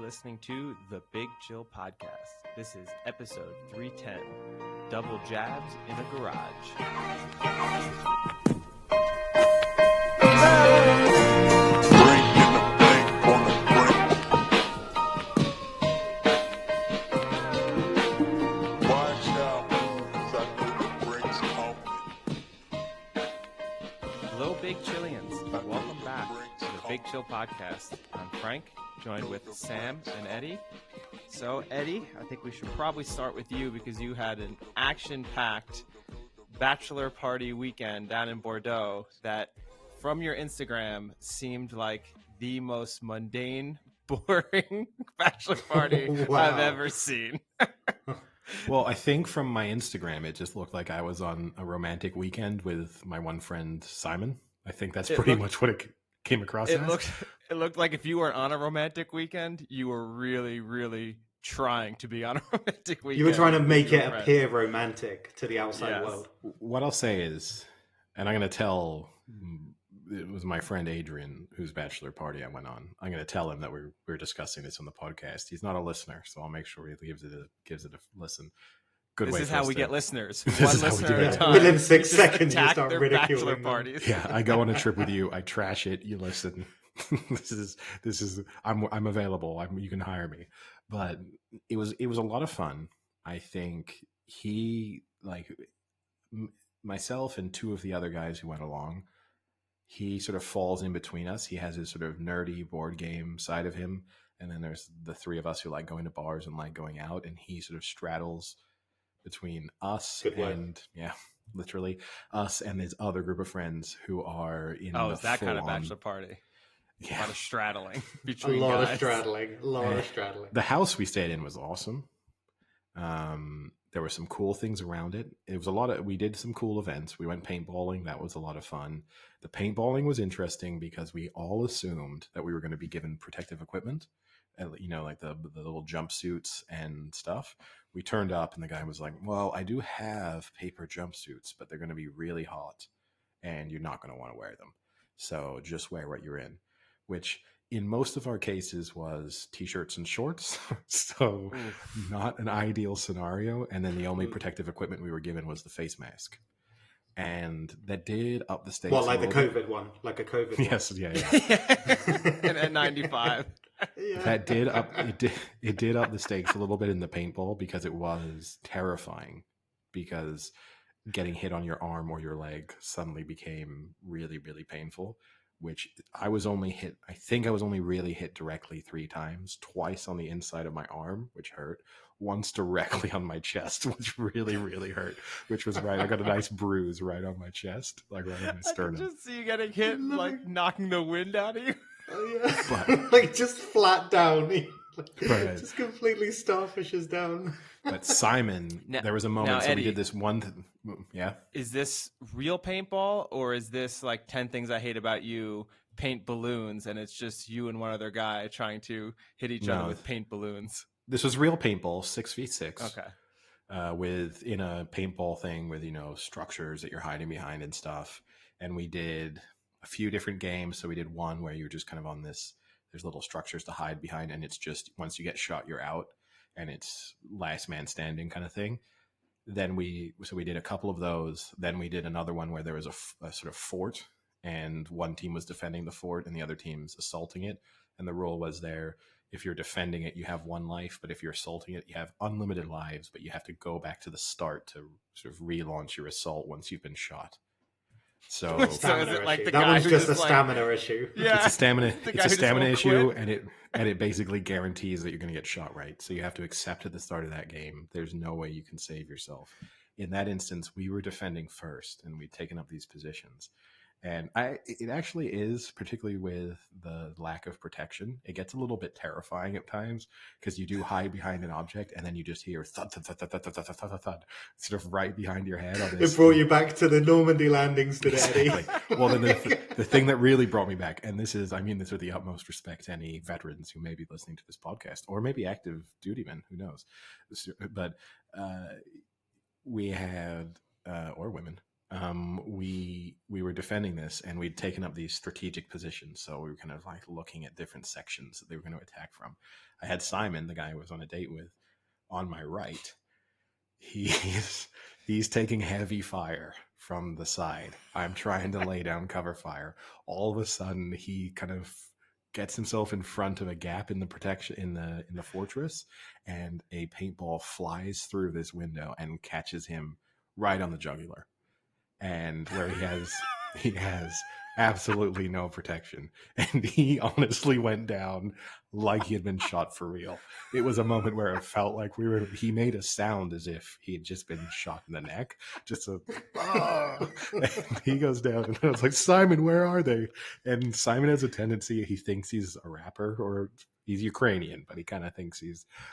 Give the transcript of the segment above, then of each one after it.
listening to the Big Chill Podcast. This is episode 310, Double Jabs in a Garage. Hello, Big Chillians. Welcome back to the Big Chill Podcast. I'm Frank, joined with Sam and Eddie. So, Eddie, I think we should probably start with you because you had an action-packed bachelor party weekend down in Bordeaux that, from your Instagram, seemed like the most mundane, boring bachelor party I've ever seen. Well, I think from my Instagram, it just looked like I was on a romantic weekend with my one friend, Simon. I think that's pretty much what it came across as. It looked like if you weren't on a romantic weekend, you were really, really trying to be on a romantic weekend. You were trying to make it appear romantic to the outside world. What I'll say is, and I'm going to tell, it was my friend Adrian whose bachelor party I went on. I'm going to tell him that we're discussing this on the podcast. He's not a listener, so I'll make sure he gives it a listen. Good way. This is how we get listeners. This One is how we listener do at a it. time. Within 6 seconds, you attack start their ridiculing bachelor them. parties. Yeah, I go on a trip with you. I trash it. You listen. This is. I'm available. You can hire me. But it was a lot of fun. I think myself and two of the other guys who went along. He sort of falls in between us. He has his sort of nerdy board game side of him, and then there's the three of us who like going to bars and like going out. And he sort of straddles between us literally us and this other group of friends who are in. Oh, it's that kind of bachelor party. Yeah. A lot of straddling A between lot guys. of straddling. The house we stayed in was awesome. There were some cool things around it. It was we did some cool events. We went paintballing. That was a lot of fun. The paintballing was interesting because we all assumed that we were going to be given protective equipment, like the little jumpsuits and stuff. We turned up and the guy was like, well, I do have paper jumpsuits, but they're going to be really hot and you're not going to want to wear them. So just wear what you're in, which in most of our cases was t-shirts and shorts. So not an ideal scenario. And then the only protective equipment we were given was the face mask. And that did up the stakes. Well, like the COVID one. Like a COVID one. Yes, yeah. And N95. Yeah. That did up it did up the stakes a little bit in the paintball because it was terrifying, because getting hit on your arm or your leg suddenly became really, really painful. Which I think I was only really hit directly 3 times, twice on the inside of my arm, which hurt, once directly on my chest, which really, really hurt, which was right. I got a nice bruise right on my chest, like right on my sternum. I can just see you getting hit, like knocking the wind out of you. Oh, yeah. But- like just flat down. Right. Just completely starfishes down. But Simon, there was a moment, so Eddie, we did this one, yeah. Is this real paintball, or is this like 10 Things I Hate About You, paint balloons, and it's just you and one other guy trying to hit each other with paint balloons? This was real paintball, 6v6. Okay. In a paintball thing with, structures that you're hiding behind and stuff. And we did a few different games. So we did one where you're just kind of on there's little structures to hide behind, and it's just once you get shot, you're out, and it's last man standing kind of thing. Then we did a couple of those. Then we did another one where there was a sort of fort, and one team was defending the fort and the other team's assaulting it. And the rule was if you're defending it, you have 1 life, but if you're assaulting it, you have unlimited lives, but you have to go back to the start to sort of relaunch your assault once you've been shot. So is it like the that guy one's who just a just, like- stamina issue. Yeah. it's a stamina The guy who just won't issue, quit. and it basically guarantees that you're going to get shot right. So you have to accept at the start of that game there's no way you can save yourself. In that instance, we were defending first, and we'd taken up these positions. And it actually is, particularly with the lack of protection, it gets a little bit terrifying at times, because you do hide behind an object and then you just hear thud, thud, thud, thud, thud, thud, thud, thud, thud, thud, sort of right behind your head. It brought you back to the Normandy landings today, Eddie. Exactly. Well, then the thing that really brought me back, and I mean this with the utmost respect to any veterans who may be listening to this podcast, or maybe active duty men, who knows, but we had, or women, we were defending this, and we'd taken up these strategic positions. So we were kind of like looking at different sections that they were going to attack from. I had Simon, the guy I was on a date with, on my right. He's taking heavy fire from the side. I'm trying to lay down cover fire. All of a sudden, he kind of gets himself in front of a gap in the protection in the fortress, and a paintball flies through this window and catches him right on the jugular, and where he has absolutely no protection, and he honestly went down like he had been shot for real. It was a moment where it felt like he made a sound as if he had just been shot in the neck, just a and he goes down, and I was like, Simon, where are they? And Simon has a tendency, he thinks he's a rapper, or he's Ukrainian, but he kind of thinks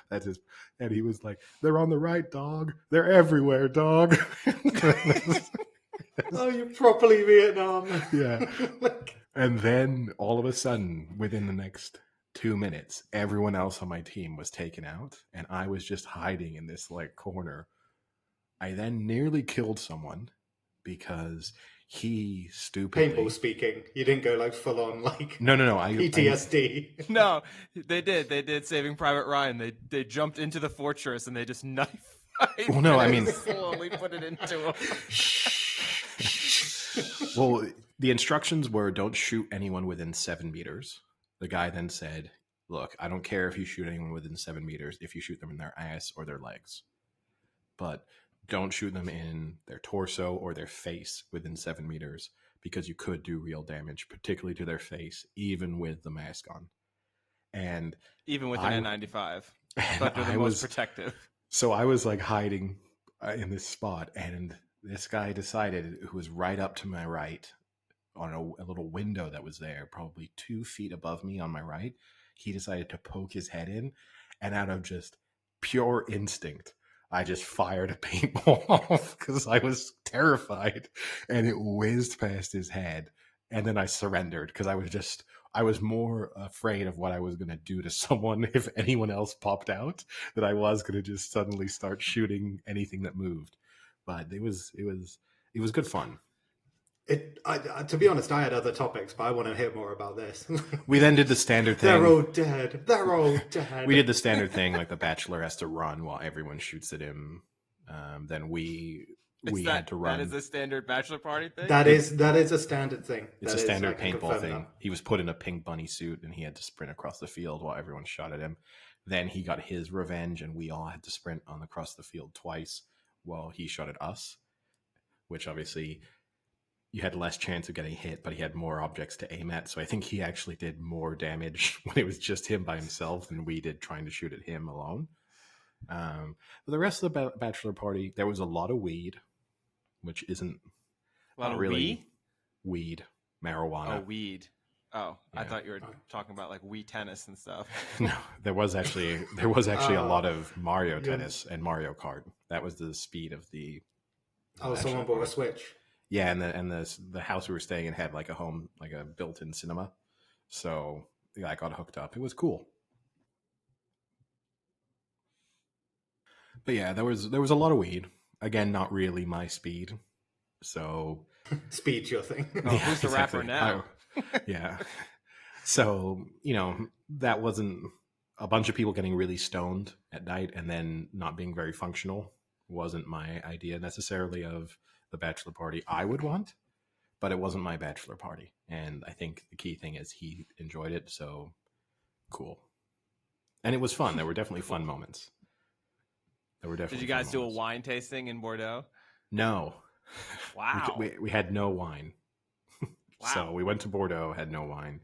that's his, and he was like, they're on the right, dog, they're everywhere, dog. Oh, you're properly Vietnam. Yeah. And then all of a sudden, within the next 2 minutes, everyone else on my team was taken out, and I was just hiding in this like corner. I then nearly killed someone because he stupidly Paintball speaking. You didn't go like full on like no PTSD. No, they did Saving Private Ryan. They jumped into the fortress and they just knife. Well, no, I mean slowly put it into him. Well, the instructions were don't shoot anyone within 7 meters. The guy then said, look, I don't care if you shoot anyone within 7 meters, if you shoot them in their ass or their legs. But don't shoot them in their torso or their face within 7 meters, because you could do real damage, particularly to their face, even with the mask on. And even with an N95. But they're the most protective. So I was like hiding in this spot, and this guy decided, who was right up to my right on a little window that was there, probably 2 feet above me on my right, he decided to poke his head in, and out of just pure instinct, I just fired a paintball off because I was terrified, and it whizzed past his head. And then I surrendered because I was more afraid of what I was going to do to someone if anyone else popped out, that I was going to just suddenly start shooting anything that moved. But it was good fun. To be honest, I had other topics, but I want to hear more about this. We then did the standard thing. They're all dead. They're all dead. We did the standard thing, like the bachelor has to run while everyone shoots at him. Then we had to run. That is a standard bachelor party thing? That is a standard thing. It's a standard paintball thing. He was put in a pink bunny suit, and he had to sprint across the field while everyone shot at him. Then he got his revenge, and we all had to sprint across the field twice while he shot at us, which obviously you had less chance of getting hit, but he had more objects to aim at. So I think he actually did more damage when it was just him by himself than we did trying to shoot at him alone. But the rest of the bachelor party, there was a lot of weed, which isn't really weed, marijuana. Oh, weed. Oh, yeah. I thought you were talking about like Wii tennis and stuff. No, there was actually a lot of Mario tennis and Mario Kart. That was the speed of the. Someone bought a Switch. Yeah, and the house we were staying in had like a built-in cinema, so yeah, I got hooked up. It was cool. But yeah, there was a lot of weed. Again, not really my speed. So speed's your thing. Oh, yeah, who's the rapper now? Yeah. So, that wasn't a bunch of people getting really stoned at night and then not being very functional. Wasn't my idea necessarily of the bachelor party I would want, but it wasn't my bachelor party. And I think the key thing is he enjoyed it. So cool. And it was fun. There were definitely fun moments. Did you guys do a wine tasting in Bordeaux? No. Wow. We had no wine. Wow. So we went to Bordeaux, had no wine.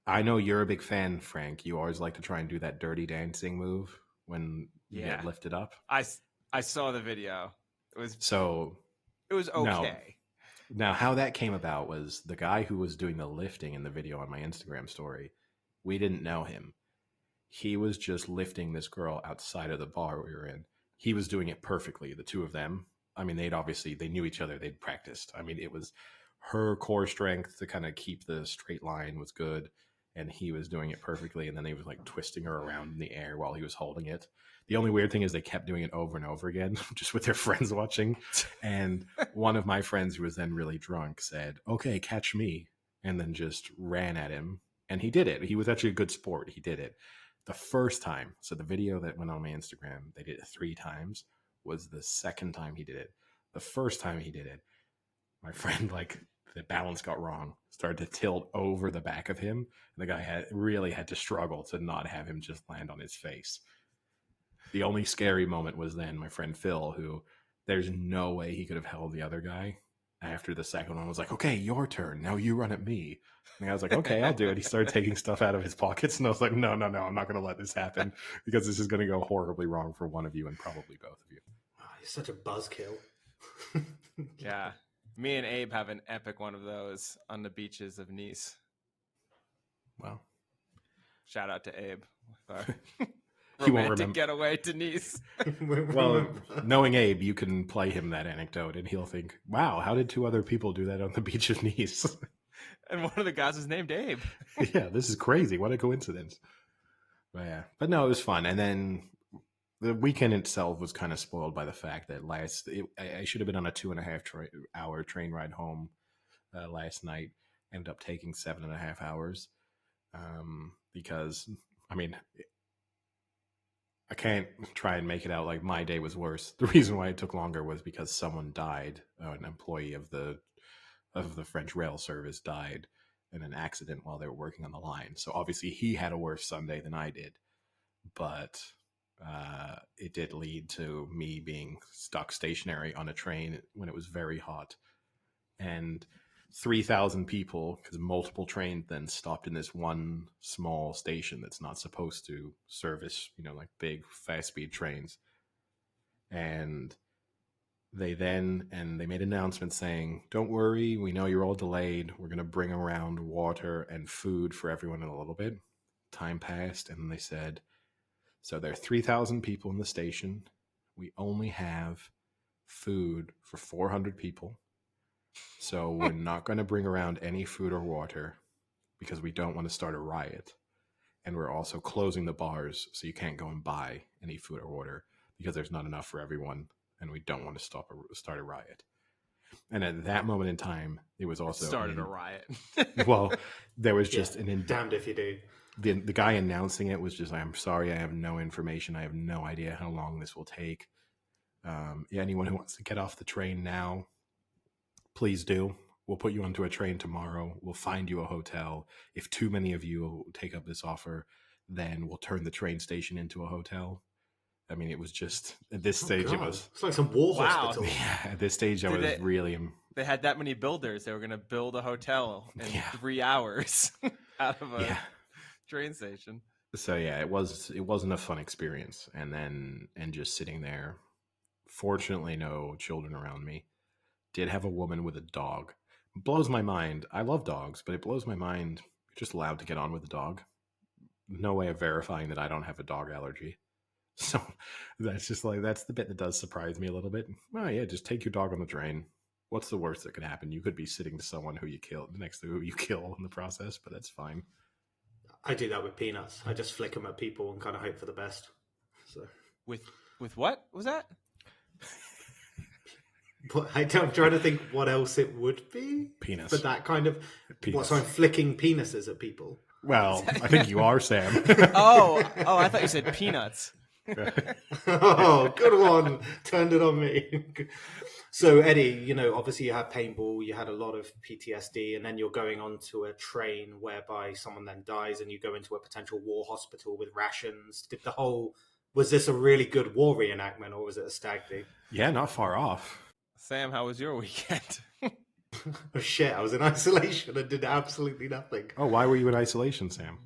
I know you're a big fan, Frank. You always like to try and do that dirty dancing move when you get lifted up. I saw the video. It was okay. Now, how that came about was the guy who was doing the lifting in the video on my Instagram story. We didn't know him. He was just lifting this girl outside of the bar we were in. He was doing it perfectly, the two of them. I mean, they knew each other. They'd practiced. I mean, it was her core strength to kind of keep the straight line was good. and he was doing it perfectly, and then he was like twisting her around in the air while he was holding it. The only weird thing is they kept doing it over and over again, just with their friends watching. And one of my friends, who was then really drunk, said, "Okay, catch me," and then just ran at him. And he did it. He was actually a good sport. He did it. The first time, so the video that went on my Instagram, they did it 3 times, was the second time he did it. The first time he did it, my friend, like, the balance got wrong, started to tilt over the back of him. And the guy really had to struggle to not have him just land on his face. The only scary moment was then my friend Phil, who there's no way he could have held the other guy. After the second one was like, "Okay, your turn. Now you run at me." And I was like, "Okay, I'll do it." He started taking stuff out of his pockets, and I was like, No, I'm not going to let this happen, because this is going to go horribly wrong for one of you and probably both of you. Oh, he's such a buzzkill. Yeah. Me and Abe have an epic one of those on the beaches of Nice. Well, Shout out to Abe. he won't Romantic remember. getaway to Nice. Well, knowing Abe, you can play him that anecdote, and he'll think, "Wow, how did 2 other people do that on the beach of Nice?" And one of the guys was named Abe. Yeah, this is crazy. What a coincidence. But yeah, but no, it was fun. And then the weekend itself was kind of spoiled by the fact that I should have been on a 2.5-hour train ride home last night. Ended up taking 7.5 hours because, I mean, I can't try and make it out like my day was worse. The reason why it took longer was because someone died. An employee of the French rail service died in an accident while they were working on the line. So obviously he had a worse Sunday than I did, but it did lead to me being stuck stationary on a train when it was very hot, and 3,000 people, because multiple trains then stopped in this one small station that's not supposed to service, like big fast speed trains. And they made an announcement saying, "Don't worry, we know you're all delayed. We're going to bring around water and food for everyone in a little bit." Time passed, and they said, "So there are 3,000 people in the station. We only have food for 400 people. So we're not going to bring around any food or water because we don't want to start a riot. And we're also closing the bars, so you can't go and buy any food or water because there's not enough for everyone, and we don't want to start a riot." And at that moment in time, it was also started a riot. Well, there was just damned if you do. The guy announcing it was just, "I'm sorry, I have no information. I have no idea how long this will take. Anyone who wants to get off the train now, please do. We'll put you onto a train tomorrow. We'll find you a hotel. If too many of you take up this offer, then we'll turn the train station into a hotel." I mean, it was just, at this stage, God. it was... It's like some war Wow. hospital. Yeah, at this stage, I was really... They had that many builders. They were going to build a hotel in 3 hours out of a train station. So yeah, it wasn't a fun experience. And just sitting there, fortunately, no children around me. Did have a woman with a dog. Blows my mind. I love dogs, but it blows my mind. You're just allowed to get on with a dog. No way of verifying that I don't have a dog allergy. So that's just like, that's the bit that does surprise me a little bit. Oh yeah, just take your dog on the train. What's the worst that could happen? You could be sitting to someone who you killed, next to who you kill in the process, but that's fine. I do that with peanuts. I just flick them at people and kind of hope for the best. So with what was that? But I'm trying to think what else it would be. Penis. But that kind of... Penis. What, so I'm flicking penises at people? Well, I think you are, Sam. Oh, I thought you said peanuts. Oh, good one. Turned it on me. So, Eddie, obviously you had paintball, you had a lot of PTSD, and then you're going onto a train whereby someone then dies and you go into a potential war hospital with rations. Was this a really good war reenactment, or was it a stag do? Yeah, not far off. Sam, how was your weekend? Oh, shit, I was in isolation and did absolutely nothing. Oh, why were you in isolation, Sam?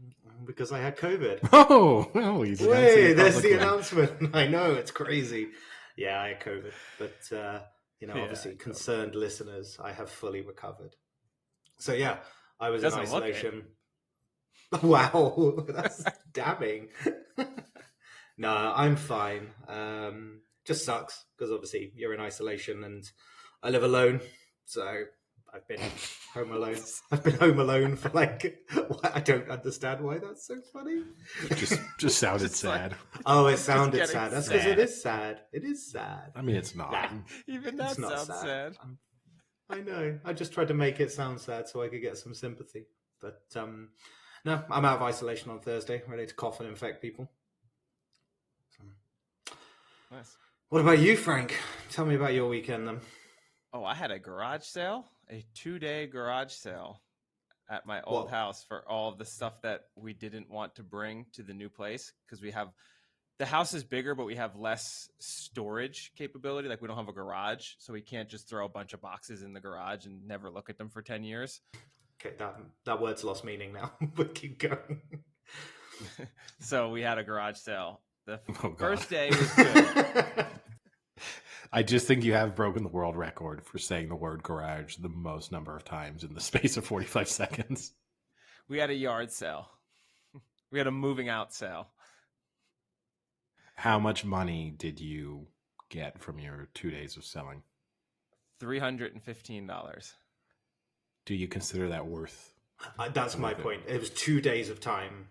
Because I had COVID. Oh, no, he's Wait, there's the announcement. I know, it's crazy. Yeah, I had COVID. But, obviously, concerned listeners, I have fully recovered. So, yeah, I was in isolation. Wow, that's damning. No, I'm fine. Just sucks because obviously you're in isolation and I live alone. So I've been home alone. I've been home alone for like. I don't understand why that's so funny. Just sounded Just like- sad. Oh, it sounded getting sad. That's because sad. it is sad. It is sad. I mean, it's not. Nah, Even that it's not sounds sad. I know. I just tried to make it sound sad so I could get some sympathy. But no, I'm out of isolation on Thursday, ready to cough and infect people. Nice. What about you, Frank? Tell me about your weekend then. Oh, I had a garage sale, a 2-day garage sale at my old Whoa. house for all of the stuff that we didn't want to bring to the new place because the house is bigger, but we have less storage capability. Like we don't have a garage, so we can't just throw a bunch of boxes in the garage and never look at them for 10 years. Okay, that word's lost meaning now, but keep going. So we had a garage sale. The Oh, God. first day was good. I just think you have broken the world record for saying the word garage the most number of times in the space of 45 seconds. We had a yard sale. We had a moving out sale. How much money did you get from your 2 days of selling? $315. Do you consider that worth? That's my point. It was 2 days of time,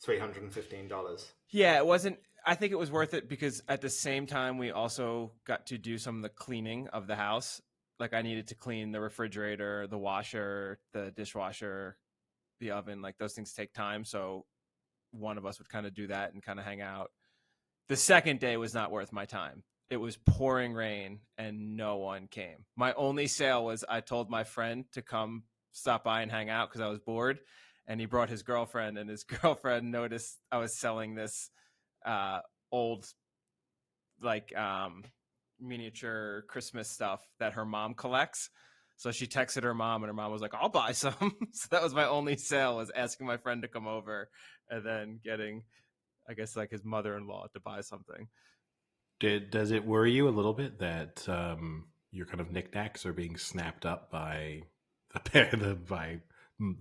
$315. Yeah, it wasn't. I think it was worth it because at the same time, we also got to do some of the cleaning of the house. Like I needed to clean the refrigerator, the washer, the dishwasher, the oven. Like those things take time. So one of us would kind of do that and kind of hang out. The second day was not worth my time. It was pouring rain and no one came. My only sale was I told my friend to come stop by and hang out because I was bored. And he brought his girlfriend, and his girlfriend noticed I was selling this old like miniature Christmas stuff that her mom collects. So she texted her mom, and her mom was like, I'll buy some. So that was my only sale, was asking my friend to come over and then getting, I guess, like his mother-in-law to buy something. Does it worry you a little bit that your kind of knickknacks are being snapped up by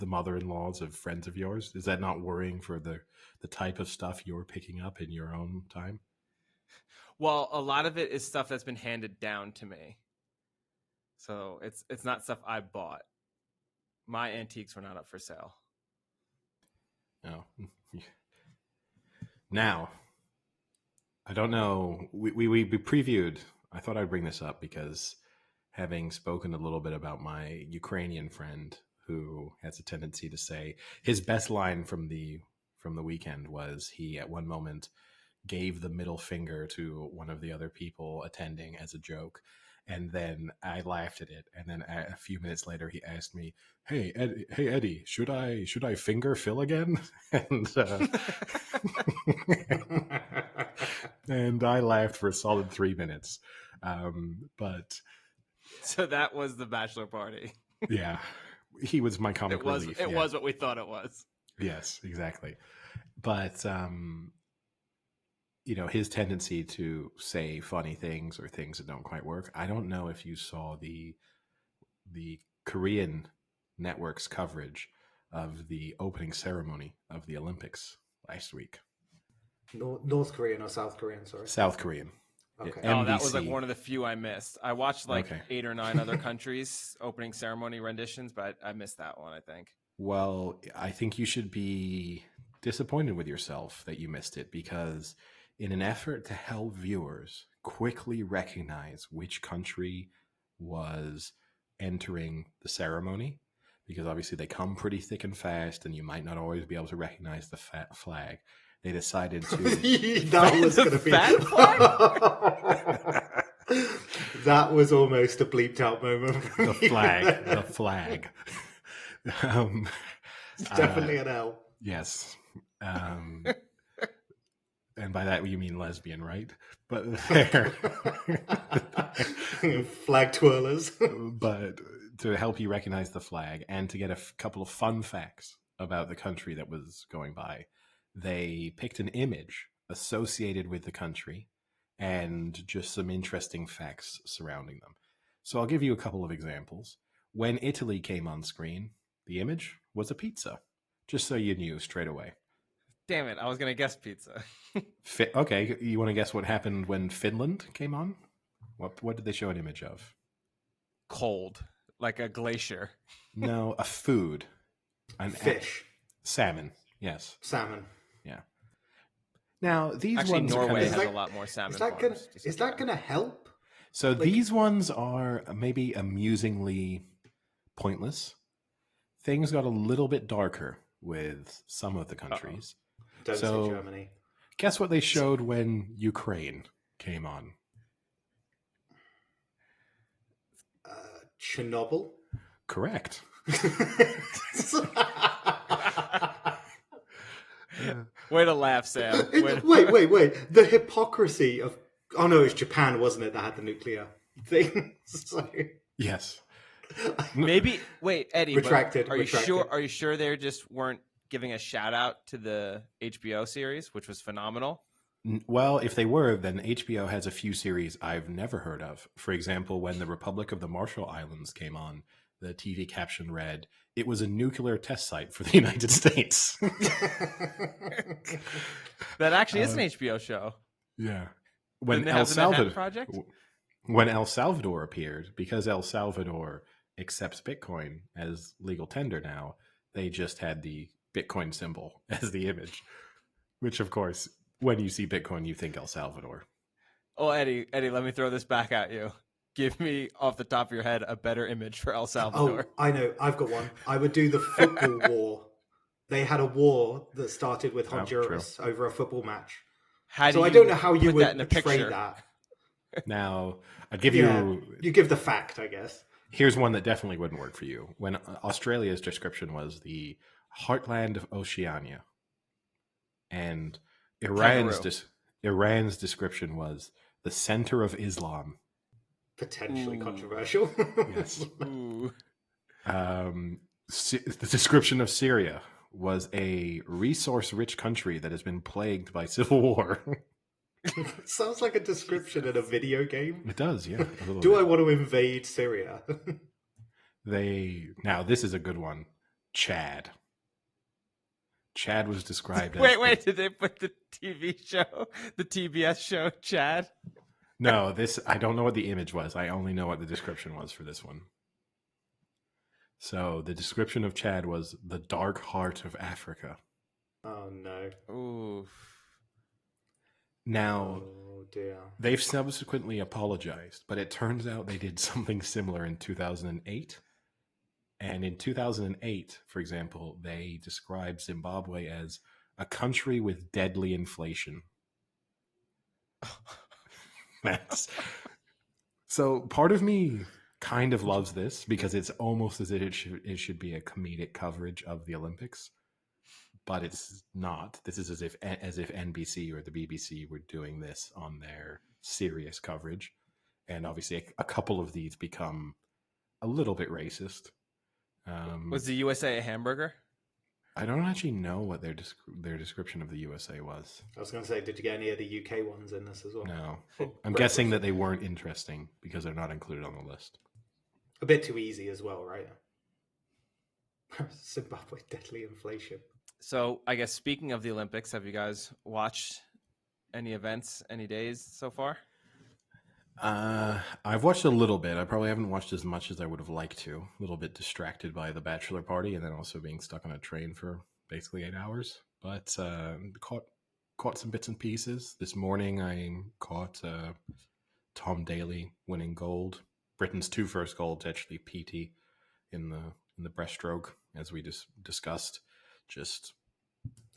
the mother-in-laws of friends of yours? Is that not worrying for the type of stuff you're picking up in your own time? Well, a lot of it is stuff that's been handed down to me. So it's not stuff I bought. My antiques were not up for sale. No. Now, I don't know. We previewed. I thought I'd bring this up because having spoken a little bit about my Ukrainian friend who has a tendency to say his best line from the weekend was he at one moment gave the middle finger to one of the other people attending as a joke, and then I laughed at it, and then a few minutes later he asked me, hey Eddie, should I finger Phil again? And and I laughed for a solid 3 minutes. But so that was the bachelor party. yeah, he was my comic relief. It was what we thought it was. Yes, exactly. But his tendency to say funny things or things that don't quite work. I don't know if you saw the Korean network's coverage of the opening ceremony of the Olympics last week. North Korean or South Korean? Sorry, South Korean. Okay. Oh, that was like one of the few I missed. I watched like Okay. 8 or 9 other countries' opening ceremony renditions, but I missed that one, I think. Well, I think you should be disappointed with yourself that you missed it, because in an effort to help viewers quickly recognize which country was entering the ceremony, because obviously they come pretty thick and fast and you might not always be able to recognize the flag, they decided to that was going to be that was almost a bleeped out moment for the me. flag. It's definitely an L. Yes. And by that you mean lesbian, right? But flag twirlers. But to help you recognize the flag and to get a couple of fun facts about the country that was going by, they picked an image associated with the country and just some interesting facts surrounding them. So I'll give you a couple of examples. When Italy came on screen, the image was a pizza, just so you knew straight away. Damn it, I was going to guess pizza. Okay, you want to guess what happened when Finland came on? What did they show an image of? Cold. like a glacier. No, a food. Fish. Salmon. Yes. Salmon. Yeah. Now, these Actually, ones Norway are has a lot more salmon Is that farms. gonna help? So these ones are maybe amusingly pointless. Things got a little bit darker with some of the countries. Don't say Germany. Guess what they showed when Ukraine came on? Chernobyl. Correct. Way to laugh, Sam. Wait. The hypocrisy of... Oh, no, it was Japan, wasn't it, that had the nuclear thing? So... Yes. Maybe... Wait, Eddie, Retracted. Are you sure they just weren't giving a shout-out to the HBO series, which was phenomenal? Well, if they were, then HBO has a few series I've never heard of. For example, when the Republic of the Marshall Islands came on, the TV caption read, "It was a nuclear test site for the United States." That actually is an HBO show. Yeah. When El Salvador project? When El Salvador appeared, because El Salvador accepts Bitcoin as legal tender now, they just had the Bitcoin symbol as the image, which, of course, when you see Bitcoin, you think El Salvador. Oh, Eddie, let me throw this back at you. Give me, off the top of your head, a better image for El Salvador. Oh, I know. I've got one. I would do the football war. They had a war that started with Honduras over a football match. I don't know how you would portray that. Now, I'd give you... You give the fact, I guess. Here's one that definitely wouldn't work for you. When Australia's description was the heartland of Oceania, and Iran's description was the center of Islam. Potentially controversial. Yes. The description of Syria was a resource-rich country that has been plagued by civil war. Sounds like a description in a video game. It does, yeah. Do I want to invade Syria? Now, this is a good one. Chad. Chad was described as... Wait, did they put the TV show, the TBS show, Chad? No, I don't know what the image was. I only know what the description was for this one. So the description of Chad was the dark heart of Africa. Oh, no. Ooh. Now, dear. They've subsequently apologized, but it turns out they did something similar in 2008. And in 2008, for example, they described Zimbabwe as a country with deadly inflation. So part of me kind of loves this because it's almost as if it should be a comedic coverage of the Olympics, but it's not. This is as if NBC or the BBC were doing this on their serious coverage, and obviously a couple of these become a little bit racist. Was the USA a hamburger? I don't actually know what their description of the USA was. I was going to say, did you get any of the UK ones in this as well? No. I'm guessing that they weren't interesting because they're not included on the list. A bit too easy as well, right? Zimbabwe, deadly inflation. So I guess speaking of the Olympics, have you guys watched any events, any days so far? I've watched a little bit. I probably haven't watched as much as I would have liked to. A little bit distracted by the bachelor party and then also being stuck on a train for basically 8 hours. But caught some bits and pieces. This morning I caught Tom Daley winning gold. Britain's two first golds, actually PT in the breaststroke, as we just discussed. Just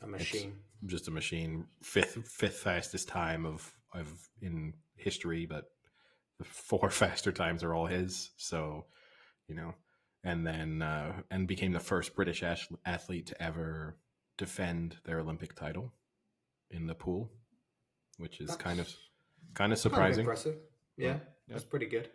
a machine. Just a machine. Fifth fastest time of in history, but the 4 faster times are all his. So, and then and became the first British athlete to ever defend their Olympic title in the pool, which is kind of surprising. Kind of impressive. Yeah, that's pretty good.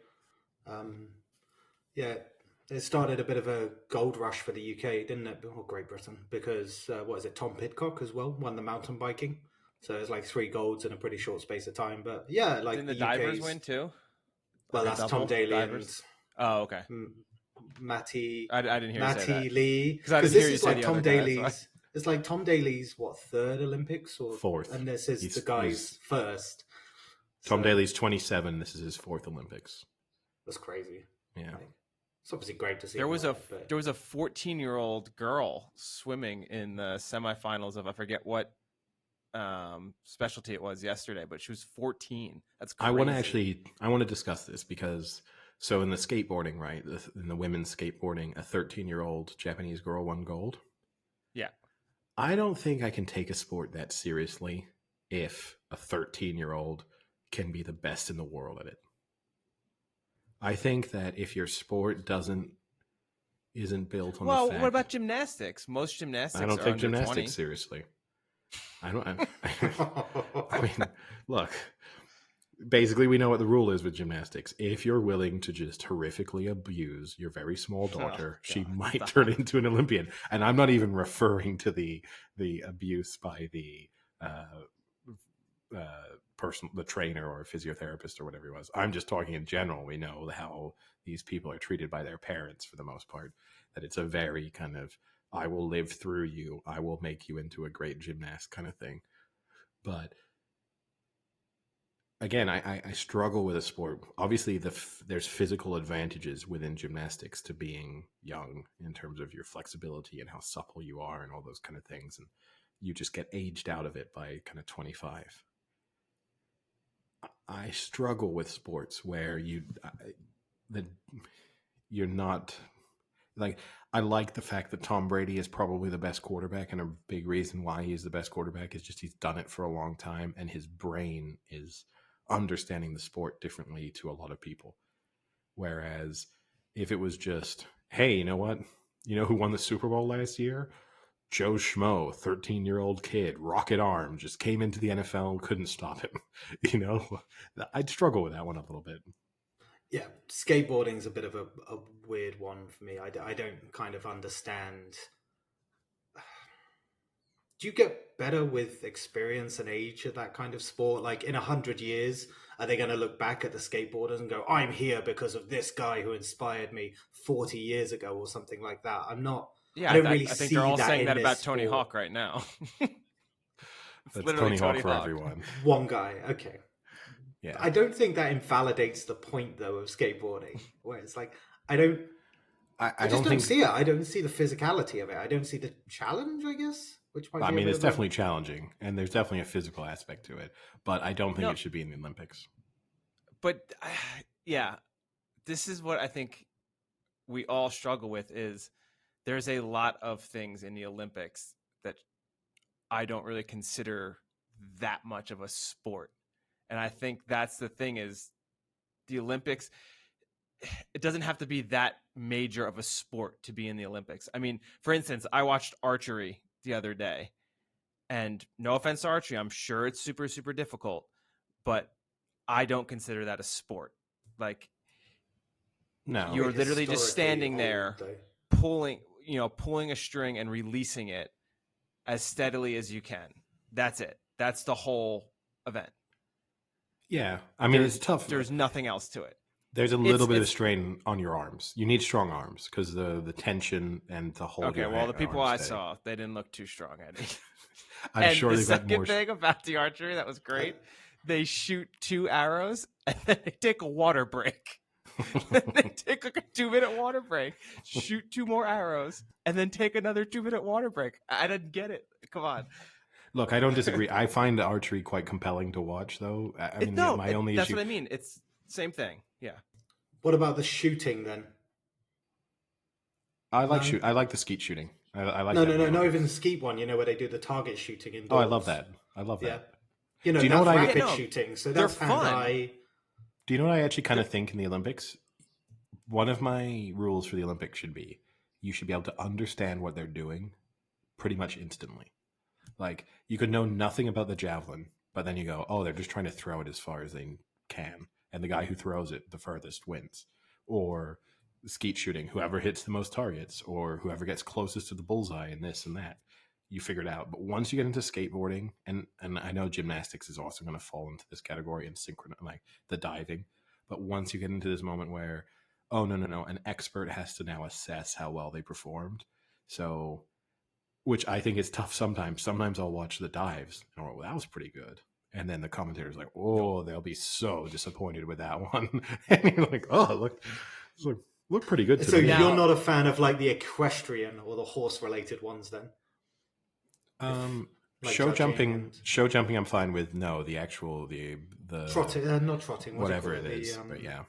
It started a bit of a gold rush for the UK, didn't it? Or Great Britain, because Tom Pidcock as well won the mountain biking. So it's like 3 golds in a pretty short space of time. But yeah, like didn't the divers win too? Well, that's Tom Daley divers? Oh, okay. Matty. I didn't hear you say that. Lee. Because this is like Tom Daley's. It's like Tom Daley's third Olympics or 4th, and this is the guy's first. Tom Daley's 27. This is his 4th Olympics. That's crazy. Yeah. It's obviously great to see. There was him win it, there was a 14-year-old girl swimming in the semifinals of I forget what specialty it was yesterday, but she was 14. That's crazy. I want to discuss this because so in the skateboarding, right, in the women's skateboarding, a 13-year-old Japanese girl won gold. Yeah. I don't think I can take a sport that seriously if a 13-year-old can be the best in the world at it. I think that if your sport isn't built on the fact... what about gymnastics? Most gymnastics I don't are take under gymnastics 20. seriously. I mean, look, basically we know what the rule is with gymnastics. If you're willing to just horrifically abuse your very small daughter, she might turn into an Olympian. And I'm not even referring to the abuse by the person, the trainer or physiotherapist or whatever it was. I'm just talking in general. We know how these people are treated by their parents for the most part, that it's a very kind of, I will live through you, I will make you into a great gymnast kind of thing. But again, I struggle with a sport. Obviously, there's physical advantages within gymnastics to being young in terms of your flexibility and how supple you are and all those kind of things. And you just get aged out of it by kind of 25. I struggle with sports where you're not like, I like the fact that Tom Brady is probably the best quarterback, and a big reason why he's the best quarterback is just he's done it for a long time, and his brain is understanding the sport differently to a lot of people. Whereas if it was just, hey, you know what? You know who won the Super Bowl last year? Joe Schmo, 13-year-old kid, rocket arm, just came into the NFL and couldn't stop him. You know, I'd struggle with that one a little bit. Yeah, skateboarding is a bit of a weird one for me. I don't kind of understand. Do you get better with experience and age at that kind of sport? Like in 100 years, are they going to look back at the skateboarders and go, I'm here because of this guy who inspired me 40 years ago or something like that? I'm not. Yeah, I think they're all saying that about Tony Hawk right now. That's Tony Hawk for everyone. One guy, okay. Yeah. I don't think that invalidates the point, though, of skateboarding, where it's like, I just don't see it. I don't see the physicality of it. I don't see the challenge, I guess. I mean, it's definitely challenging, and there's definitely a physical aspect to it, but I don't think it should be in the Olympics. But yeah, this is what I think we all struggle with is there's a lot of things in the Olympics that I don't really consider that much of a sport. And I think that's the thing is the Olympics, it doesn't have to be that major of a sport to be in the Olympics. I mean, for instance, I watched archery the other day, and no offense to archery, I'm sure it's super, super difficult, but I don't consider that a sport. Like, no, you're literally just standing there pulling a string and releasing it as steadily as you can. That's it. That's the whole event. Yeah. I mean, it's tough. There's nothing else to it. There's a little bit of strain on your arms. You need strong arms because the tension and the hold. Okay, well, the people I saw, they didn't look too strong, Eddie. I'm sure the second thing about the archery that was great, they shoot 2 arrows and then they take a water break. They take like a 2-minute water break, shoot 2 more arrows, and then take another 2-minute water break. I didn't get it. Come on. Look, I don't disagree. I find the archery quite compelling to watch, though. I mean, my only issue... That's what I mean. It's same thing. Yeah. What about the shooting then? I like the skeet shooting. I like no, not even the skeet one. You know where they do the target shooting indoors. Oh, I love that. Yeah. You know, do you know what rapid shooting. So that's fun. Do you know what I actually kind of think in the Olympics? One of my rules for the Olympics should be you should be able to understand what they're doing pretty much instantly. Like, you could know nothing about the javelin, but then you go, oh, they're just trying to throw it as far as they can. And the guy who throws it the furthest wins. Or skeet shooting, whoever hits the most targets, or whoever gets closest to the bullseye and this and that. You figure it out. But once you get into skateboarding, and I know gymnastics is also going to fall into this category and synchronous, like the diving. But once you get into this moment where, oh, no, an expert has to now assess how well they performed. So, which I think is tough sometimes. Sometimes I'll watch the dives and I'm like, well, that was pretty good. And then the commentator's like, oh, they'll be so disappointed with that one. And you're like, oh, look. Looked pretty good to So me. you're not a fan of like the equestrian or the horse-related ones, then? Like Show judging jumping, and show jumping. I'm fine with. No, the actual the trotting, not trotting. What do you call whatever it? it is. The But yeah,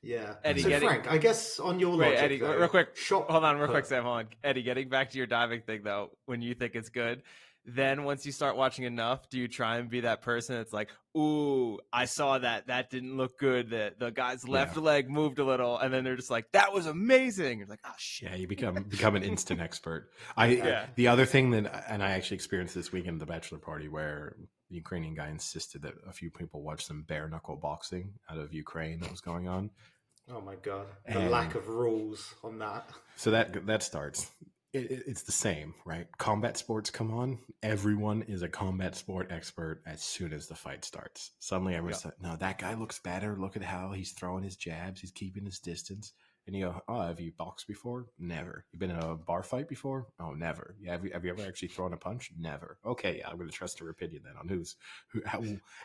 yeah. Eddie, So getting Frank, I guess on your wait, logic, Eddie, though, real quick. shot Hold on, real quick, put. Sam. Hold on, Eddie. Getting back to your diving thing, though, when you think it's good, then once you start watching enough, do you try and be that person that's like, "Ooh, I saw that. That didn't look good. The guy's left Yeah. leg moved a little," and then they're just like, "That was amazing." You're like, "Oh shit." yeah, you become an instant expert. Yeah. The other thing that, and I actually experienced this weekend at the bachelor party, where the Ukrainian guy insisted that a few people watch some bare knuckle boxing out of Ukraine that was going on. Oh my god, the And lack of rules on that. so that starts. It's the same, right? Combat sports come on. Everyone is a combat sport expert as soon as the fight starts. Suddenly, everyone's like, "No, that guy looks better. Look at how he's throwing his jabs. He's keeping his distance." And you go, "Oh, have you boxed before? Never. You've been in a bar fight before? Oh, never. Yeah, have you ever actually thrown a punch? Never. Okay, yeah, I'm going to trust your opinion then on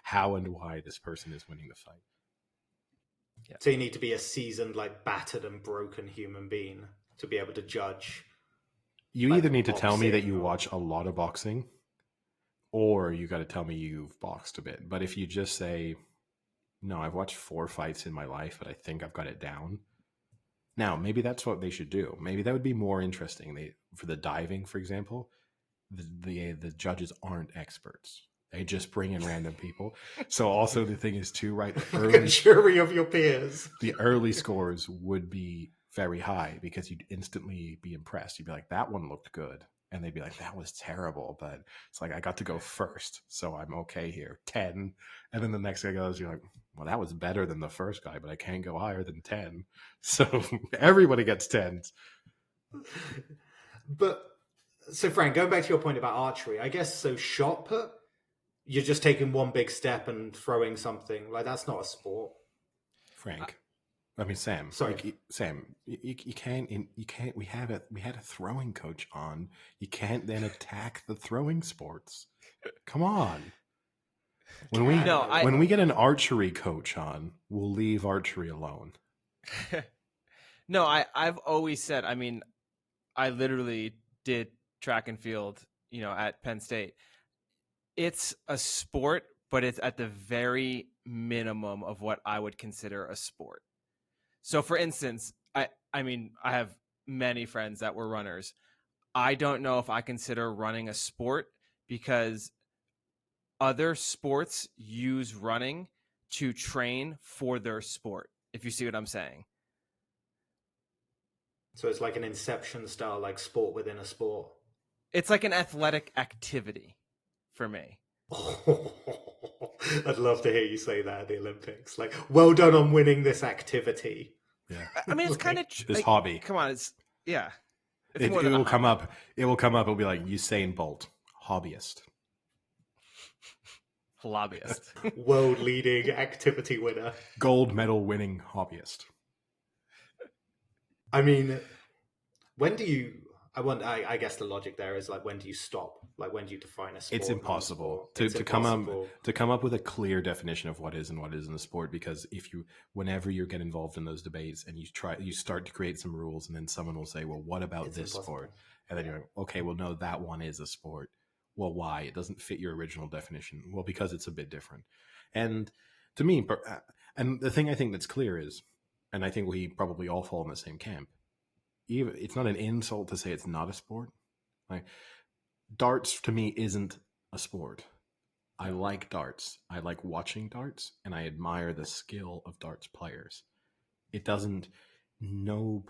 how and why this person is winning the fight." Yeah. So you need to be a seasoned, like battered and broken human being to be able to judge. You Like either need to tell me that boxing you or- watch a lot of boxing, or you got to tell me you've boxed a bit. But if you just say, "No, I've watched 4 fights in my life, but I think I've got it down," now maybe that's what they should do. Maybe that would be more interesting. For the diving, for example, the judges aren't experts. They just bring in random people. So also the thing is too, right? Like a jury of your peers. The early scores would be very high because you'd instantly be impressed. You'd be like, "That one looked good." And they'd be like, "That was terrible." But it's like, I got to go first, so I'm okay here. 10. And then the next guy goes, you're like, "Well, that was better than the first guy, but I can't go higher than 10. So everybody gets 10s. But so Frank, going back to your point about archery, I guess so shot put, you're just taking one big step and throwing something. Like that's not a sport. Frank. I mean, Sam. Sorry. Sam. You can't. You can't. We had a throwing coach on. You can't then attack the throwing sports. Come on. When we get an archery coach on, we'll leave archery alone. No, I've always said, I mean, I literally did track and field, at Penn State. It's a sport, but it's at the very minimum of what I would consider a sport. So for instance, I mean, I have many friends that were runners. I don't know if I consider running a sport because other sports use running to train for their sport, if you see what I'm saying. So it's like an Inception style, like sport within a sport. It's like an athletic activity for me. I'd love to hear you say that at the Olympics. Like, well done on winning this activity. Yeah. I mean, it's kind of This hobby. Come on, it's yeah. It's It more than a will come hobby. up. It will come up. It'll be like Usain Bolt, hobbyist. Lobbyist. World leading activity winner. Gold medal winning hobbyist. I mean, when do you? I guess the logic there is like, when do you stop? Like, when do you define a sport? It's impossible It's to come up with a clear definition of what is and what isn't a sport, because whenever you get involved in those debates and you start to create some rules, and then someone will say, "Well, what about It's this impossible. sport?" And then you're like, "Okay, well, no, that one is a sport." Well, why? It doesn't fit your original definition. Well, because it's a bit different. And to me, and the thing I think that's clear is, and I think we probably all fall in the same camp, even it's not an insult to say it's not a sport. Like, darts to me isn't a sport. I like darts. I like watching darts, and I admire the skill of darts players. It doesn't, in no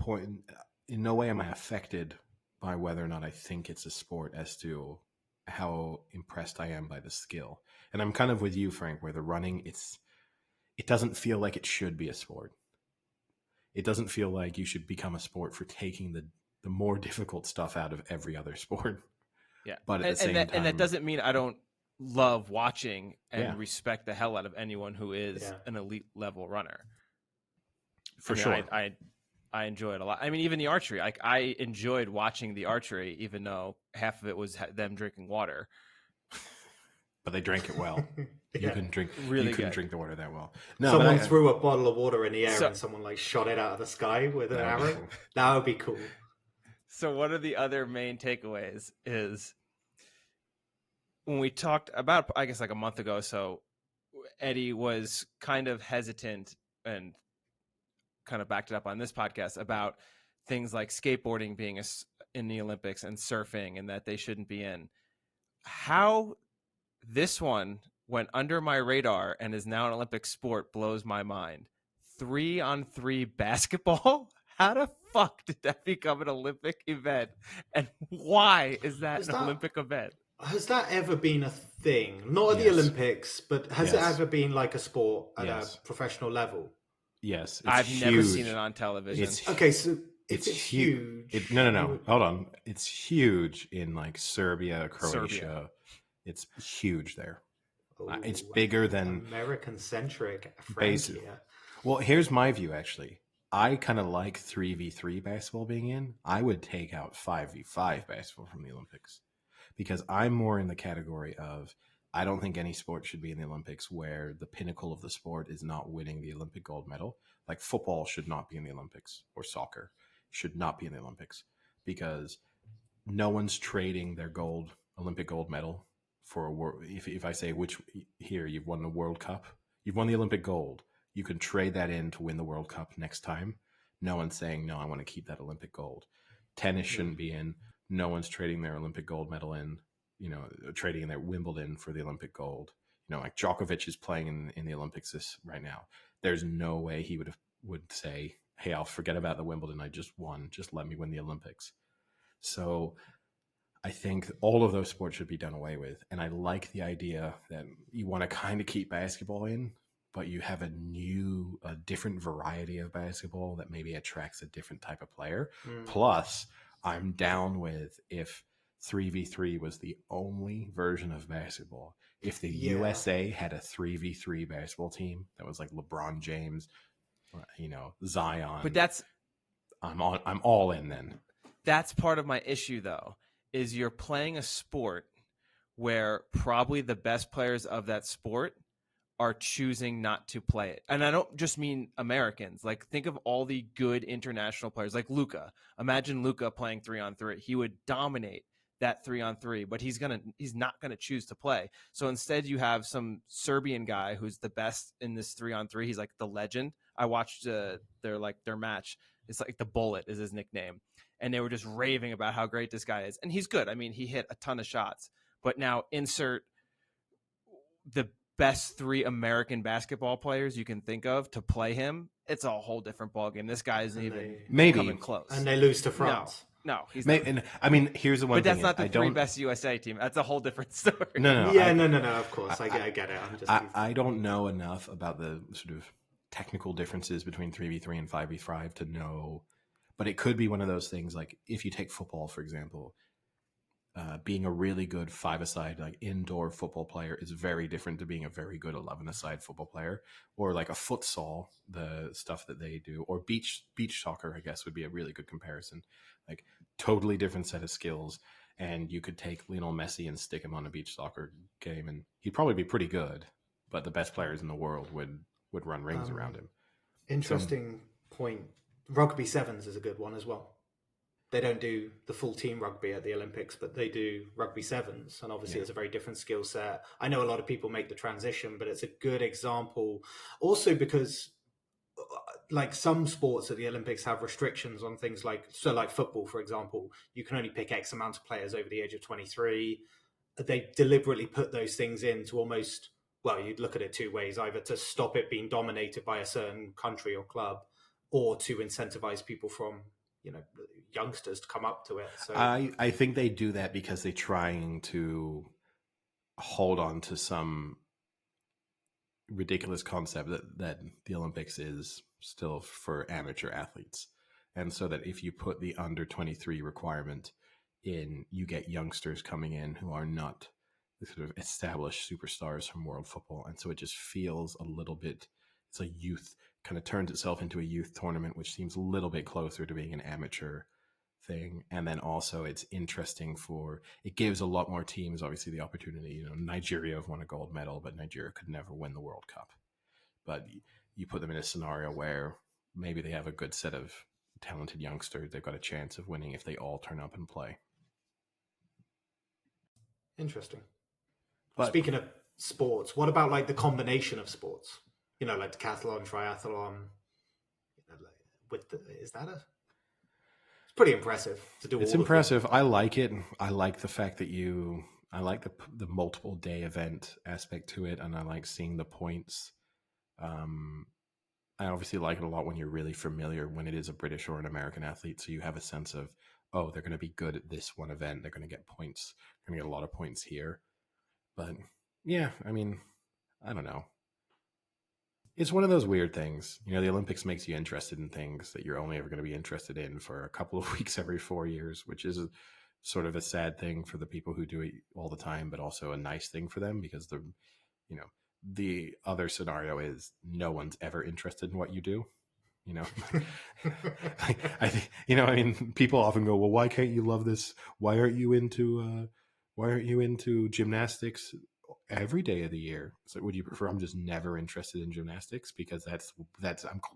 way am I affected by whether or not I think it's a sport as to how impressed I am by the skill. And I'm kind of with you, Frank, where the running, it doesn't feel like it should be a sport. It doesn't feel like you should become a sport for taking the more difficult stuff out of every other sport. Yeah, but at the same time, and that doesn't mean I don't love watching and Yeah. respect the hell out of anyone who is an elite level runner. For I mean, sure. I enjoy it a lot. I mean, even the archery, like I enjoyed watching the archery, even though half of it was them drinking water. but they drank it well. You Yeah. couldn't drink. Really you couldn't good. drink the water that well. No, Someone but threw a bottle of water in the air So- and someone like shot it out of the sky with an That would be arrow. cool. That would be cool. So one of the other main takeaways is when we talked about, I guess like a month ago, so Eddie was kind of hesitant and kind of backed it up on this podcast about things like skateboarding being in the Olympics and surfing and that they shouldn't be in. How this one went under my radar and is now an Olympic sport blows my mind. 3-on-3 basketball? How the fuck did that become an Olympic event? And why is that an Olympic event? Has that ever been a thing? Not at the Yes. Olympics, but has it Yes. ever been like a sport at Yes. a professional level? Yes, it's I've huge. never seen it on television. It's Okay, so if it's it's huge. no. Hold on. It's huge in like Serbia, Croatia. Serbia. It's huge there. It's Ooh, bigger than American centric. Basic. Well, here's my view actually. I kind of like 3v3 basketball being in. I would take out 5v5 basketball from the Olympics because I'm more in the category of I don't think any sport should be in the Olympics where the pinnacle of the sport is not winning the Olympic gold medal. Like football should not be in the Olympics or soccer should not be in the Olympics because no one's trading their Olympic gold medal for a world. If I say which here you've won the World Cup, you've won the Olympic gold, you can trade that in to win the World Cup next time. No one's saying no, I want to keep that Olympic gold. Tennis shouldn't be in. No one's trading their Olympic gold medal in. Trading in their Wimbledon for the Olympic gold. Like Djokovic is playing in the Olympics right now. There's no way he would say, "Hey, I'll forget about the Wimbledon I just won. Just let me win the Olympics." So I think all of those sports should be done away with. And I like the idea that you want to kind of keep basketball in, but you have a different variety of basketball that maybe attracts a different type of player. Plus, I'm down with if 3v3 was the only version of basketball. If the USA had a 3v3 basketball team that was like LeBron James, Zion, But I'm all in then. that's part of my issue though, is you're playing a sport where probably the best players of that sport are choosing not to play it. And I don't just mean Americans. Like think of all the good international players like Luka. Imagine Luka playing 3-on-3. He would dominate that 3-on-3, but he's not gonna choose to play. So instead you have some Serbian guy who's the best in this 3-on-3. He's like the legend. I watched their match. It's like the Bullet is his nickname. And they were just raving about how great this guy is. And he's good. I mean, he hit a ton of shots. But now insert the best 3 American basketball players you can think of to play him. It's a whole different ballgame. This guy isn't even coming close. And they lose to France. No, he's not. And I mean, here's the one but thing. But that's not the 3 best USA team. That's a whole different story. No. No. Of course, I get it. I'm just. I don't know enough about the sort of technical differences between 3v3 and 5v5 to know. But it could be one of those things like if you take football, for example, being a really good 5-a-side, like indoor football player is very different to being a very good 11-a-side football player, or like a futsal, the stuff that they do, or beach soccer, I guess would be a really good comparison. Like totally different set of skills. And you could take Lionel Messi and stick him on a beach soccer game and he'd probably be pretty good, but the best players in the world would run rings around him. Interesting point. Rugby sevens is a good one as well. They don't do the full team rugby at the Olympics, but they do rugby sevens. And obviously it's a very different skill set. I know a lot of people make the transition, but it's a good example. Also because like some sports at the Olympics have restrictions on things like football, for example, you can only pick X amount of players over the age of 23. They deliberately put those things in to almost, well, you'd look at it 2 ways, either to stop it being dominated by a certain country or club, or to incentivize people from, youngsters to come up to it. So I think they do that because they're trying to hold on to some ridiculous concept that the Olympics is still for amateur athletes. And so that if you put the under 23 requirement in, you get youngsters coming in who are not the sort of established superstars from world football. And so it just feels a little bit, it's a youth, kind of turns itself into a youth tournament, which seems a little bit closer to being an amateur thing, and then also it's interesting it gives a lot more teams obviously the opportunity. Nigeria have won a gold medal, but Nigeria could never win the World Cup. But you put them in a scenario where maybe they have a good set of talented youngsters, they've got a chance of winning if they all turn up and play. Interesting. But speaking of sports, what about like the combination of sports? Like decathlon, triathlon. Is that a? It's pretty impressive to do. It's impressive. I like it. I like the fact that I like the multiple day event aspect to it, and I like seeing the points. I obviously like it a lot when you're really familiar when it is a British or an American athlete, so you have a sense of, oh, they're going to be good at this one event. They're going to get points. They're going to get a lot of points here. But yeah, I mean, I don't know. It's one of those weird things. The Olympics makes you interested in things that you're only ever going to be interested in for a couple of weeks every 4 years, which is sort of a sad thing for the people who do it all the time, but also a nice thing for them because the other scenario is no one's ever interested in what you do. I think, I mean, people often go, well, why can't you love this? Why aren't you into gymnastics every day of the year? So would you prefer I'm just never interested in gymnastics? Because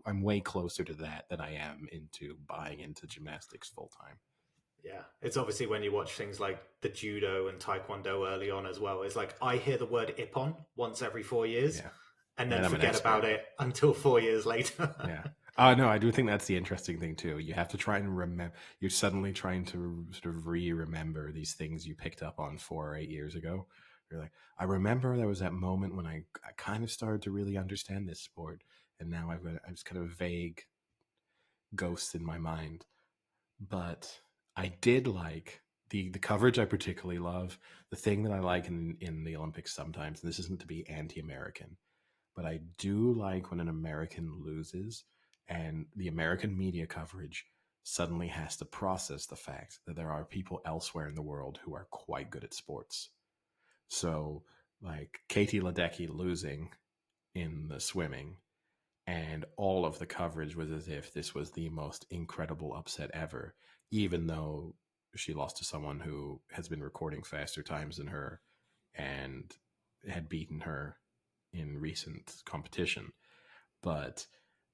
I'm way closer to that than I am into buying into gymnastics full time. Yeah, it's obviously when you watch things like the judo and taekwondo early on as well. It's like I hear the word ippon once every 4 years, and then forget about it until 4 years later. Yeah. No, I do think that's the interesting thing too. You have to try and remember. You're suddenly trying to sort of remember these things you picked up on 4 or 8 years ago. You're like, I remember there was that moment when I kind of started to really understand this sport, and now I've just kind of vague ghosts in my mind. But I did like the coverage. I particularly love the thing that I like in the Olympics sometimes, and this isn't to be anti-American, but I do like when an American loses and the American media coverage suddenly has to process the fact that there are people elsewhere in the world who are quite good at sports. So, like Katie Ledecky losing in the swimming, and all of the coverage was as if this was the most incredible upset ever, even though she lost to someone who has been recording faster times than her and had beaten her in recent competition.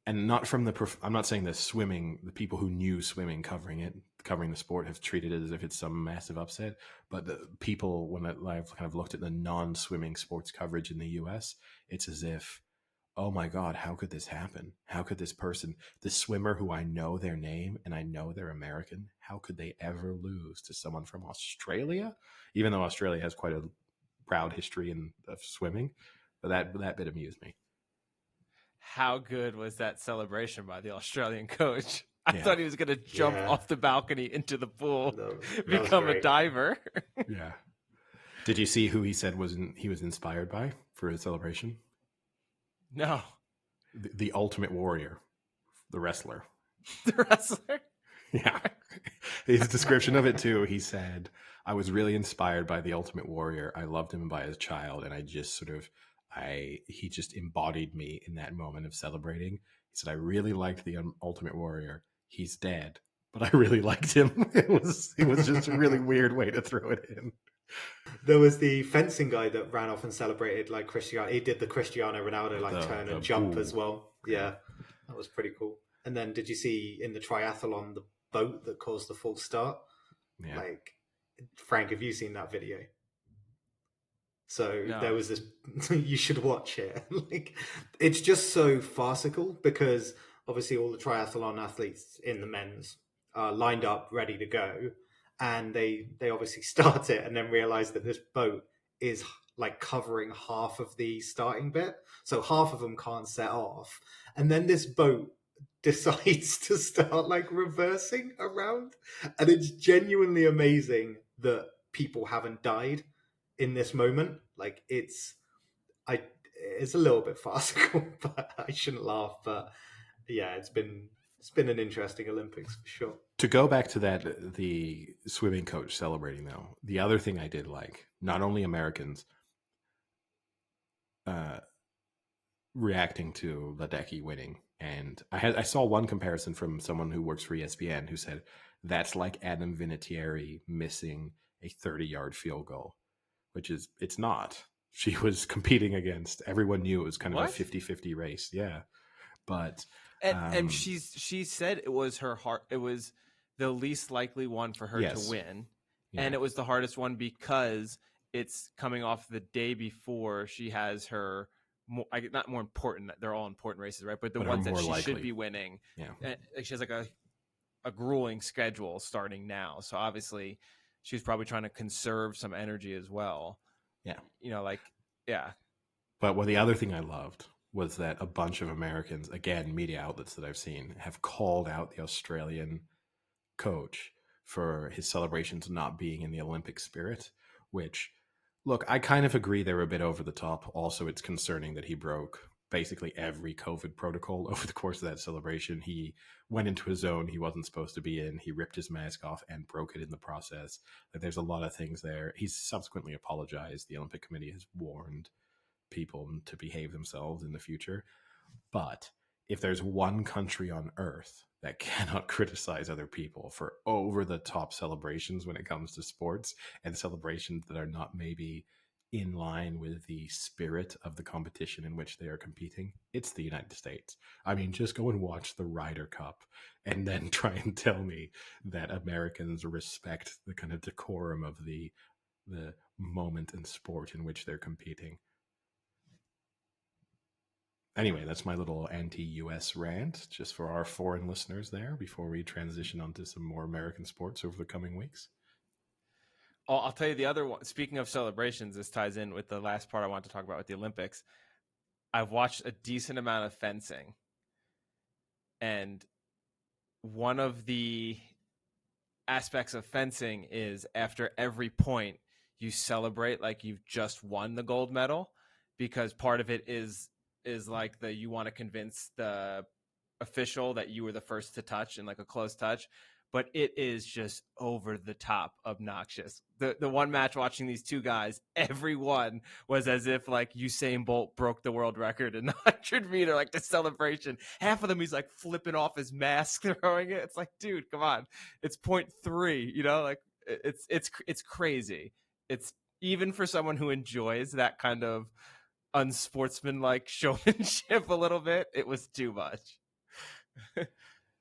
And not from I'm not saying that the people who knew swimming covering the sport have treated it as if it's some massive upset, but the people, when I've kind of looked at the non-swimming sports coverage in the US, it's as if, oh my God, how could this happen? How could this swimmer who I know their name and I know they're American, how could they ever lose to someone from Australia? Even though Australia has quite a proud history of swimming, but that bit amused me. How good was that celebration by the Australian coach? I thought he was going to jump off the balcony into the pool, become a diver. Yeah. Did you see who he said he was inspired by for his celebration? No. The Ultimate Warrior, the wrestler. The wrestler? Yeah. His description of it too, he said, I was really inspired by the Ultimate Warrior. I loved him by his child, and I just he just embodied me in that moment of celebrating. He said, I really liked the Ultimate Warrior. He's dead, but I really liked him. It was just a really weird way to throw it in. There was the fencing guy that ran off and celebrated like Cristiano. He did the Cristiano Ronaldo turn and jump as well. Yeah, that was pretty cool. And then did you see in the triathlon the boat that caused the false start? Yeah. Like, Frank, have you seen that video? So no. There was this, you should watch it. Like, it's just so farcical because obviously all the triathlon athletes in the men's are lined up, ready to go. And they obviously start it and then realize that this boat is like covering half of the starting bit. So half of them can't set off. And then this boat decides to start like reversing around. And it's genuinely amazing that people haven't died in this moment. Like it's a little bit farcical, but I shouldn't laugh. But yeah, it's been an interesting Olympics for sure. To go back to that, the swimming coach celebrating though, the other thing I did like, not only Americans reacting to Ledecky winning, and I saw one comparison from someone who works for ESPN who said That's like Adam Vinatieri missing a 30-yard field goal, which is, it's not. She was competing against, everyone knew it was kind of a What? 50-50 race. Yeah. But And she said it was her heart. It was the least likely one for her to yes. win, Yeah. and it was the hardest one because it's coming off the day before she has her not more important. They're all important races, right? But the But ones that more she likely. should be winning. Yeah. And she has like a grueling schedule starting now, so obviously she's probably trying to conserve some energy as well. Yeah. You know, like yeah. But the other thing I loved was that a bunch of Americans, again, media outlets that I've seen, have called out the Australian coach for his celebrations not being in the Olympic spirit, which, look, I kind of agree they were a bit over the top. Also, it's concerning that he broke basically every COVID protocol over the course of that celebration. He went into a zone he wasn't supposed to be in. He ripped his mask off and broke it in the process. Like, there's a lot of things there. He's subsequently apologized. The Olympic Committee has warned people to behave themselves in the future. But if there's one country on earth that cannot criticize other people for over the top celebrations when it comes to sports, and celebrations that are not maybe in line with the spirit of the competition in which they are competing, it's the United States. I mean, just go and watch the Ryder Cup and then try and tell me that Americans respect the kind of decorum of the moment and sport in which they're competing. Anyway, that's my little anti-US rant, just for our foreign listeners there, before we transition onto some more American sports over the coming weeks. Oh, I'll tell you the other one. Speaking of celebrations, this ties in with the last part I want to talk about with the Olympics. I've watched a decent amount of fencing, and one of the aspects of fencing is after every point you celebrate like you've just won the gold medal, because part of it is like you want to convince the official that you were the first to touch in like a close touch, but it is just over the top obnoxious. The one match watching these two guys, every one was as if like Usain Bolt broke the world record in the 100-meter, like the celebration. Half of them he's like flipping off his mask, throwing it. It's like, dude, come on. It's 0.3, you know, like it's crazy. It's even for someone who enjoys that kind of unsportsmanlike showmanship a little bit, it was too much.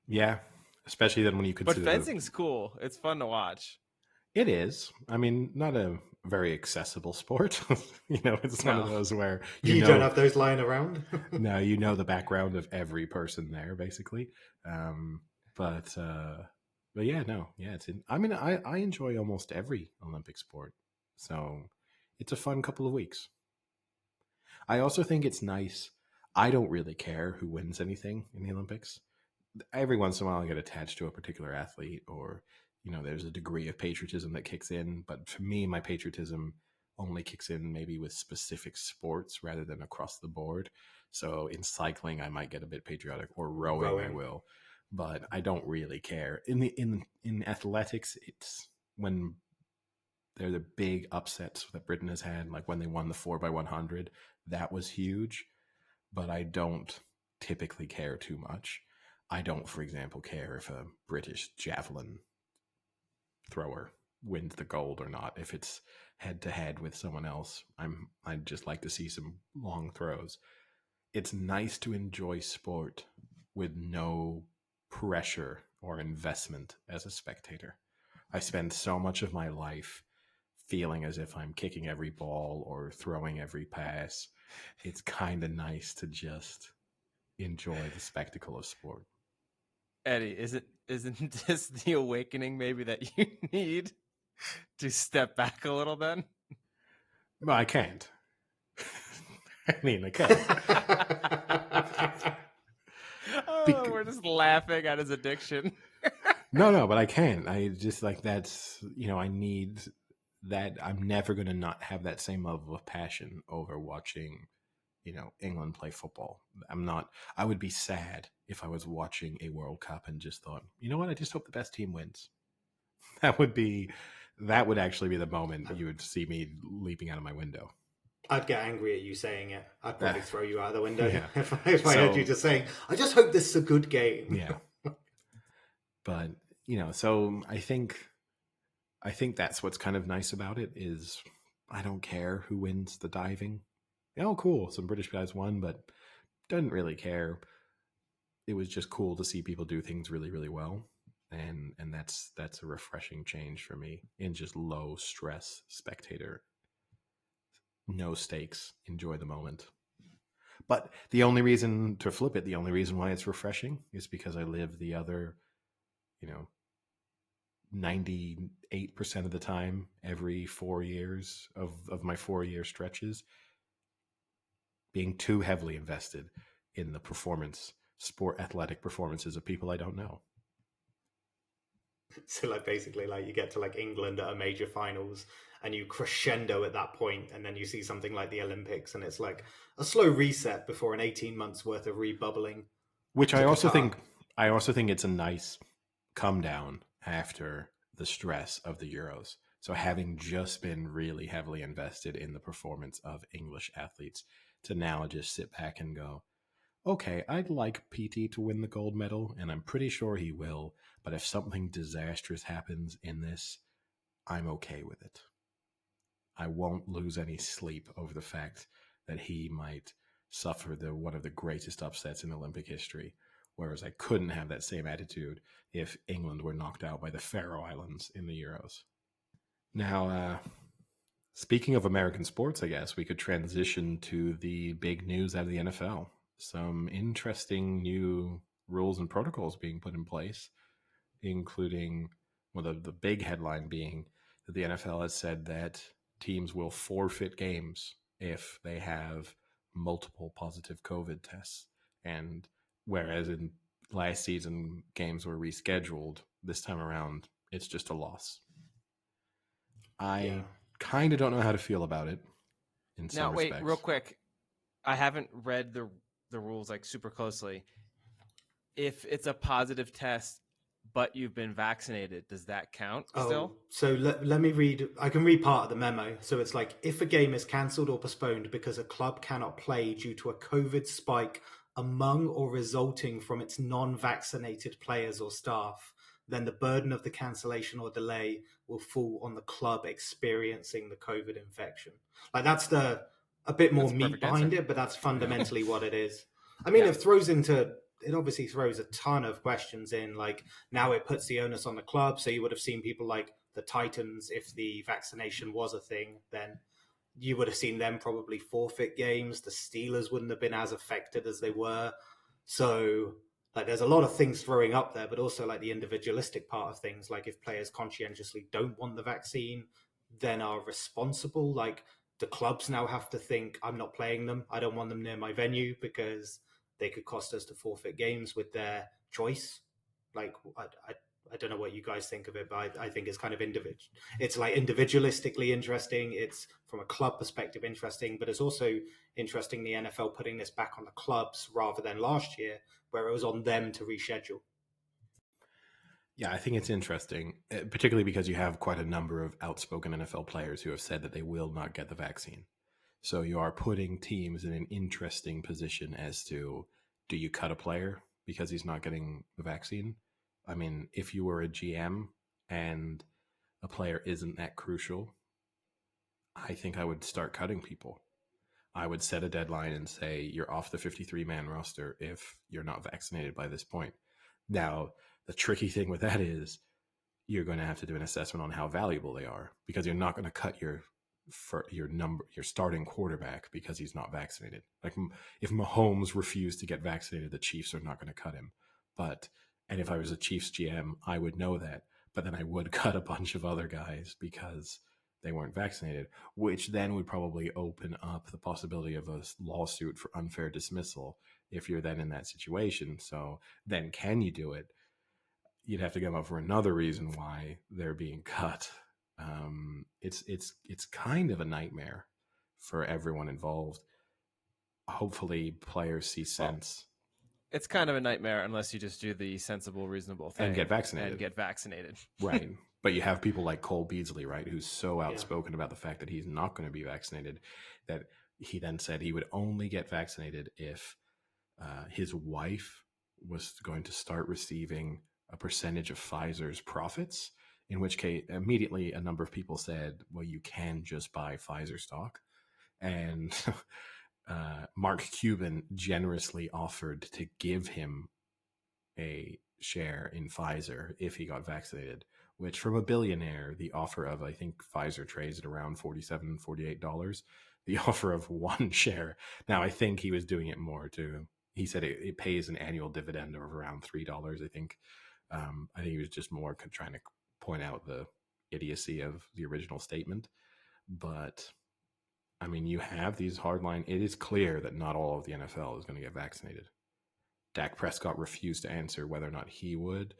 Yeah, especially then when you consider. But fencing's cool. It's fun to watch. It is. I mean, not a very accessible sport. You know, it's one of those where you don't have those lying around. No, you know the background of every person there, basically. But yeah, no, yeah. I mean, I enjoy almost every Olympic sport, so it's a fun couple of weeks. I also think it's nice. I don't really care who wins anything in the Olympics. Every once in a while I get attached to a particular athlete, or, you know, there's a degree of patriotism that kicks in. But for me, my patriotism only kicks in maybe with specific sports rather than across the board. So in cycling, I might get a bit patriotic, or rowing. I will, but I don't really care. In athletics, it's when they're the big upsets that Britain has had, like when they won the 4x100, that was huge. But I don't typically care too much. I don't, for example, care if a British javelin thrower wins the gold or not. If it's head to head with someone else, I'd just like to see some long throws. It's nice to enjoy sport with no pressure or investment as a spectator. I spend so much of my life feeling as if I'm kicking every ball or throwing every pass. It's kind of nice to just enjoy the spectacle of sport. Eddie, isn't this the awakening maybe that you need to step back a little then? Well, I can't. I mean, I can. We're just laughing at his addiction. No, but I can. I just like that's, you know, I need that. I'm never going to not have that same level of passion over watching, you know, England play football. I would be sad if I was watching a World Cup and just thought, you know what, I just hope the best team wins. That would actually be the moment you would see me leaping out of my window. I'd get angry at you saying it. I'd probably throw you out of the window yeah. if I heard you just saying, I just hope this is a good game. Yeah. But So I think that's what's kind of nice about it is I don't care who wins the diving. Oh, cool. Some British guys won, but doesn't really care. It was just cool to see people do things really, really well. And that's a refreshing change for me in just low stress spectator, no stakes, enjoy the moment. But the only reason to flip it, the only reason why it's refreshing is because I live the other, you know, 98% of the time every 4 years of my 4 year stretches being too heavily invested in the athletic performances of people I don't know. So like basically like you get to like England at a major finals and you crescendo at that point, and then you see something like the Olympics and it's like a slow reset before an 18 months worth of rebubbling Which to I also Qatar. think I also think it's a nice come down after the stress of the Euros. So having just been really heavily invested in the performance of English athletes to now just sit back and go, okay, I'd like PT to win the gold medal, and I'm pretty sure he will. But if something disastrous happens in this, I'm okay with it. I won't lose any sleep over the fact that he might suffer one of the greatest upsets in Olympic history. Whereas I couldn't have that same attitude if England were knocked out by the Faroe Islands in the Euros. Now, speaking of American sports, I guess we could transition to the big news out of the NFL. Some interesting new rules and protocols being put in place, including, well, the big headline being that the NFL has said that teams will forfeit games if they have multiple positive COVID tests. And whereas in last season games were rescheduled, this time around it's just a loss. Yeah. I kind of don't know how to feel about it in some Now, wait, real respects. quick. I haven't read the rules like super closely. If it's a positive test, but you've been vaccinated, does that count Oh, still? so let me read. I can read part of the memo. So it's like if a game is cancelled or postponed because a club cannot play due to a COVID spike among or resulting from its non vaccinated players or staff, then the burden of the cancellation or delay will fall on the club experiencing the COVID infection. Like that's a bit more That's a meat perfect answer. behind it, but that's Yeah. fundamentally what it is. I mean, Yeah. it obviously throws a ton of questions in, like now it puts the onus on the club. So you would have seen people like the Titans, if the vaccination was a thing, then you would have seen them probably forfeit games. The Steelers wouldn't have been as affected as they were. So like there's a lot of things throwing up there, but also like the individualistic part of things, like if players conscientiously don't want the vaccine, then are responsible. Like the clubs now have to think, I'm not playing them. I don't want them near my venue because they could cost us to forfeit games with their choice. Like I don't know what you guys think of it, but I think it's kind of individual. It's like individualistically interesting. It's from a club perspective interesting, but it's also interesting the NFL putting this back on the clubs rather than last year where it was on them to reschedule. Yeah, I think it's interesting, particularly because you have quite a number of outspoken NFL players who have said that they will not get the vaccine. So you are putting teams in an interesting position as to, do you cut a player because he's not getting the vaccine? I mean, if you were a GM and a player isn't that crucial, I think I would start cutting people. I would set a deadline and say you're off the 53-man roster if you're not vaccinated by this point. Now, the tricky thing with that is you're going to have to do an assessment on how valuable they are, because you're not going to cut your starting quarterback because he's not vaccinated. Like if Mahomes refused to get vaccinated, the Chiefs are not going to cut him. And if I was a Chiefs GM, I would know that, but then I would cut a bunch of other guys because they weren't vaccinated, which then would probably open up the possibility of a lawsuit for unfair dismissal if you're then in that situation. So then can you do it? You'd have to come up for another reason why they're being cut. It's kind of a nightmare for everyone involved. Hopefully, players see Well, sense it's kind of a nightmare unless you just do the sensible, reasonable and get thing and vaccinated. get vaccinated. Right. But you have people like Cole Beasley, right, who's so Yeah. outspoken about the fact that he's not going to be vaccinated that he then said he would only get vaccinated if his wife was going to start receiving a percentage of Pfizer's profits, in which case immediately a number of people said, well, you can just buy Pfizer stock. And Mark Cuban generously offered to give him a share in Pfizer if he got vaccinated, which from a billionaire, the offer of, I think Pfizer trades at around $47, $48, the offer of one share. Now, I think he was doing it more to, he said it pays an annual dividend of around $3, I think. I think he was just more trying to point out the idiocy of the original statement. But I mean, you have these hardline. It is clear that not all of the NFL is going to get vaccinated. Dak Prescott refused to answer whether or not he would.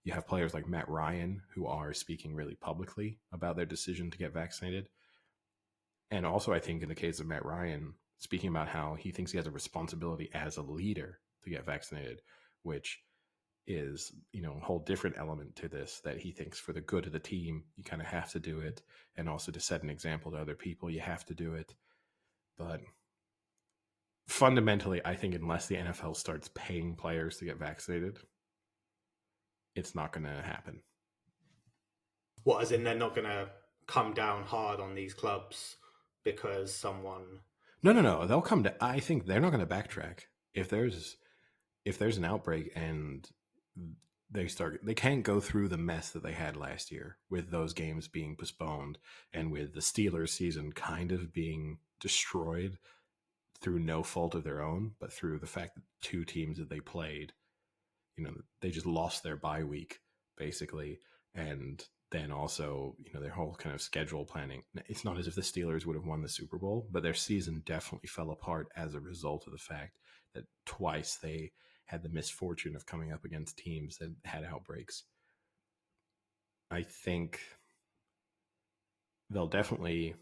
You have players like Matt Ryan who are speaking really publicly about their decision to get vaccinated. And also, I think in the case of Matt Ryan, speaking about how he thinks he has a responsibility as a leader to get vaccinated, which is, you know, a whole different element to this, that he thinks for the good of the team, you kind of have to do it. And also to set an example to other people, you have to do it. But fundamentally, I think unless the NFL starts paying players to get vaccinated, it's not going to happen. What, as in they're not going to come down hard on these clubs because someone... No. They'll come to. I think they're not going to backtrack if there's an outbreak and they can't go through the mess that they had last year with those games being postponed and with the Steelers season kind of being destroyed through no fault of their own, but through the fact that two teams that they played, you know, they just lost their bye week basically. And then also, you know, their whole kind of schedule planning. It's not as if the Steelers would have won the Super Bowl, but their season definitely fell apart as a result of the fact that twice they had the misfortune of coming up against teams that had outbreaks. I think they'll definitely,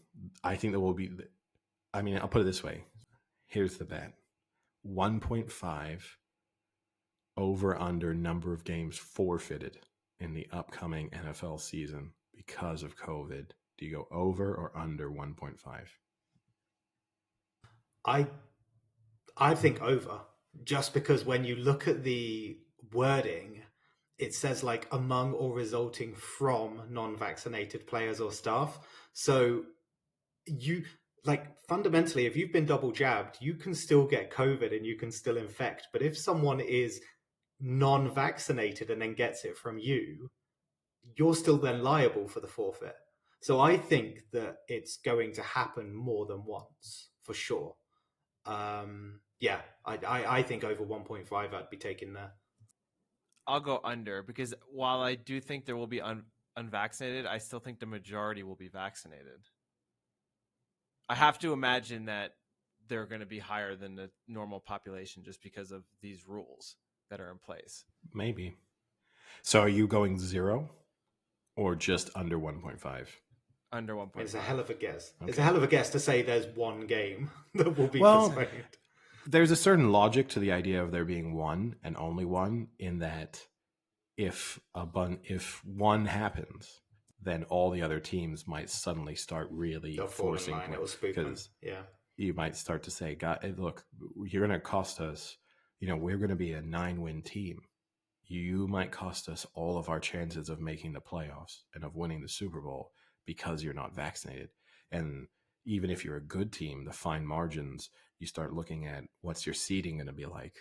I think there will be, I mean, I'll put it this way. Here's the bet. 1.5 over under number of games forfeited in the upcoming NFL season because of COVID. Do you go over or under 1.5? I think over, just because when you look at the wording, it says like among or resulting from non-vaccinated players or staff. So you, like, fundamentally, if you've been double jabbed, you can still get COVID and you can still infect. But if someone is non-vaccinated and then gets it from you, you're still then liable for the forfeit. So I think that it's going to happen more than once for sure. Yeah, I think over 1.5 I'd be taking there. I'll go under, because while I do think there will be unvaccinated, I still think the majority will be vaccinated. I have to imagine that they're going to be higher than the normal population just because of these rules that are in place. Maybe. So are you going 0 or just under 1.5? Under 1.5. It's a hell of a guess. Okay. It's a hell of a guess to say there's one game that will be postponed. There's a certain logic to the idea of there being one and only one, in that if one happens, then all the other teams might suddenly start really forcing points, because you might start to say, God, look, you're going to cost us, you know, we're going to be a 9-win team. You might cost us all of our chances of making the playoffs and of winning the Super Bowl because you're not vaccinated. And even if you're a good team, the fine margins, you start looking at what's your seeding going to be like.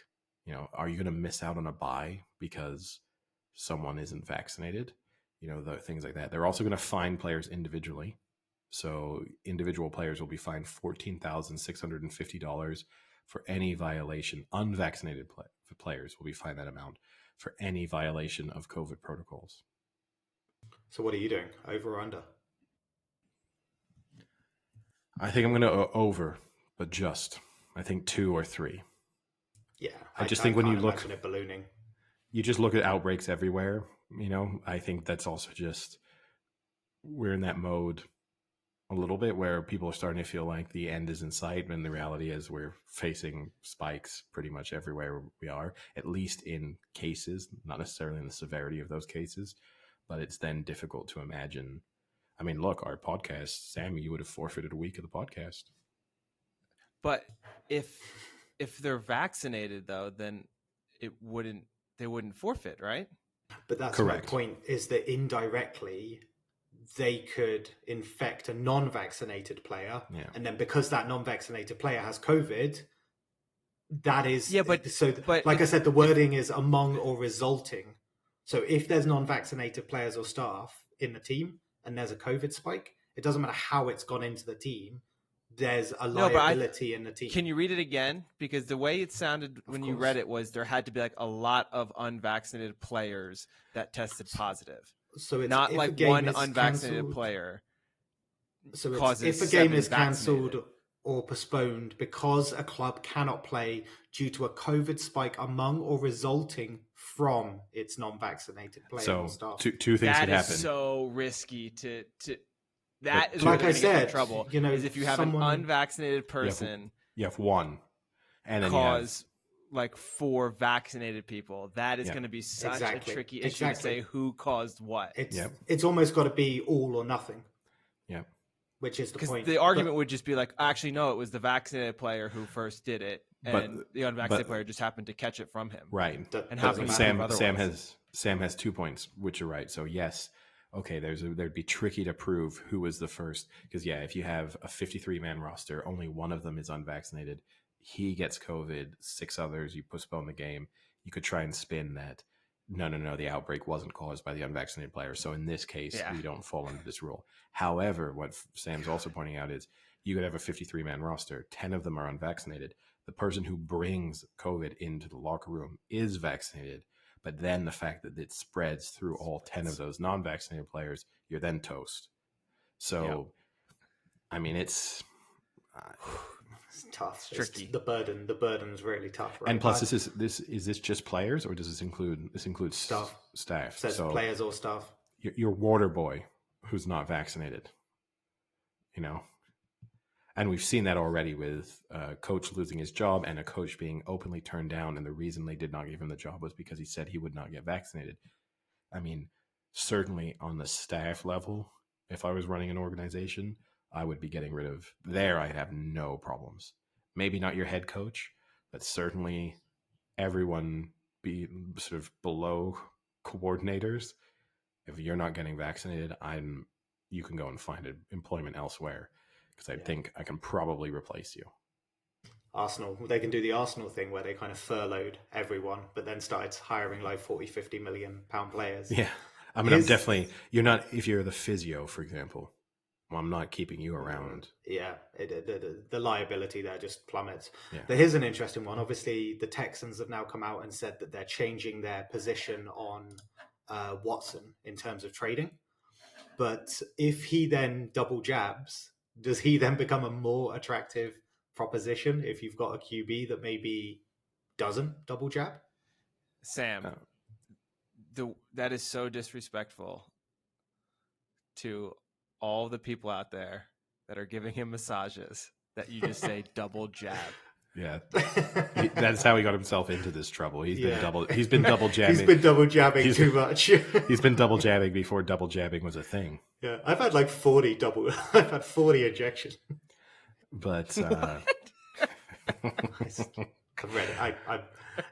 You know, are you going to miss out on a bye because someone isn't vaccinated? You know, the things like that. They're also going to fine players individually. So individual players will be fined $14,650 for any violation. Unvaccinated players will be fined that amount for any violation of COVID protocols. So what are you doing? Over or under? I think I'm going to over, but just. I think 2 or 3. Yeah, I just think when you look, it ballooning. You just look at outbreaks everywhere. You know, I think that's also just, we're in that mode a little bit where people are starting to feel like the end is in sight, and the reality is we're facing spikes pretty much everywhere we are, at least in cases, not necessarily in the severity of those cases, but it's then difficult to imagine. I mean, look, our podcast, Sam, you would have forfeited a week of the podcast. But if they're vaccinated, though, then they wouldn't forfeit, right? But that's Correct. my point, is that indirectly they could infect a non-vaccinated player. Yeah. And then because that non-vaccinated player has COVID, that is... Yeah, but like I said, the wording is among or resulting. So if there's non-vaccinated players or staff in the team and there's a COVID spike, it doesn't matter how it's gone into the team. There's a liability in the team. Can you read it again? Because the way it sounded when you read it was there had to be like a lot of unvaccinated players that tested positive. So it's not like one unvaccinated cancelled, player. So causes if a game is vaccinated. cancelled or postponed because a club cannot play due to a COVID spike among or resulting from its non-vaccinated players or staff. Two things could happen. That is so risky to. That is like where I get said, in trouble. you know, is if you have an unvaccinated person, you have one, and then cause like 4 vaccinated people. That is going to be such a tricky issue to say who caused what. It's almost got to be all or nothing. Yeah. Which is the point. The argument would just be like, actually, no, it was the vaccinated player who first did it, and the unvaccinated player just happened to catch it from him. Right. And how can Sam has 2 points, which are right. So yes, okay, there'd be tricky to prove who was the first, because if you have a 53-man roster, only one of them is unvaccinated. He gets COVID, 6 others, you postpone the game. You could try and spin that. No, the outbreak wasn't caused by the unvaccinated player. So in this case, we don't fall under this rule. However, what Sam's also pointing out is you could have a 53-man roster. 10 of them are unvaccinated. The person who brings COVID into the locker room is vaccinated. But then the fact that it spreads through all 10 of those non-vaccinated players, you're then toast. So, I mean, it's tough. It's tricky. The burden's really tough. Right? And plus, is this just players, or does this include staff? Staff. Says so players or staff. Your water boy who's not vaccinated, and we've seen that already with a coach losing his job and a coach being openly turned down, and the reason they did not give him the job was because he said he would not get vaccinated. I mean, certainly on the staff level, if I was running an organization, I would be getting rid of there. I'd have no problems. Maybe not your head coach, but certainly everyone be sort of below coordinators. If you're not getting vaccinated, you can go and find employment elsewhere, because I think I can probably replace you. Arsenal, they can do the Arsenal thing where they kind of furloughed everyone, but then started hiring like 40, 50 million pound players. Yeah. I mean, I'm definitely, you're not, if you're the physio, for example, I'm not keeping you around. Yeah, the liability there just plummets. Yeah. But here's an interesting one. Obviously, the Texans have now come out and said that they're changing their position on Watson in terms of trading. But if he then double jabs, does he then become a more attractive proposition if you've got a QB that maybe doesn't double jab? Sam, that is so disrespectful to all the people out there that are giving him massages that you just say double jab. Yeah, that's how he got himself into this trouble. He's been double jabbing. He's been double jabbing too much. He's been double jabbing before double jabbing was a thing. Yeah, I've had like 40 I've had 40 injections. But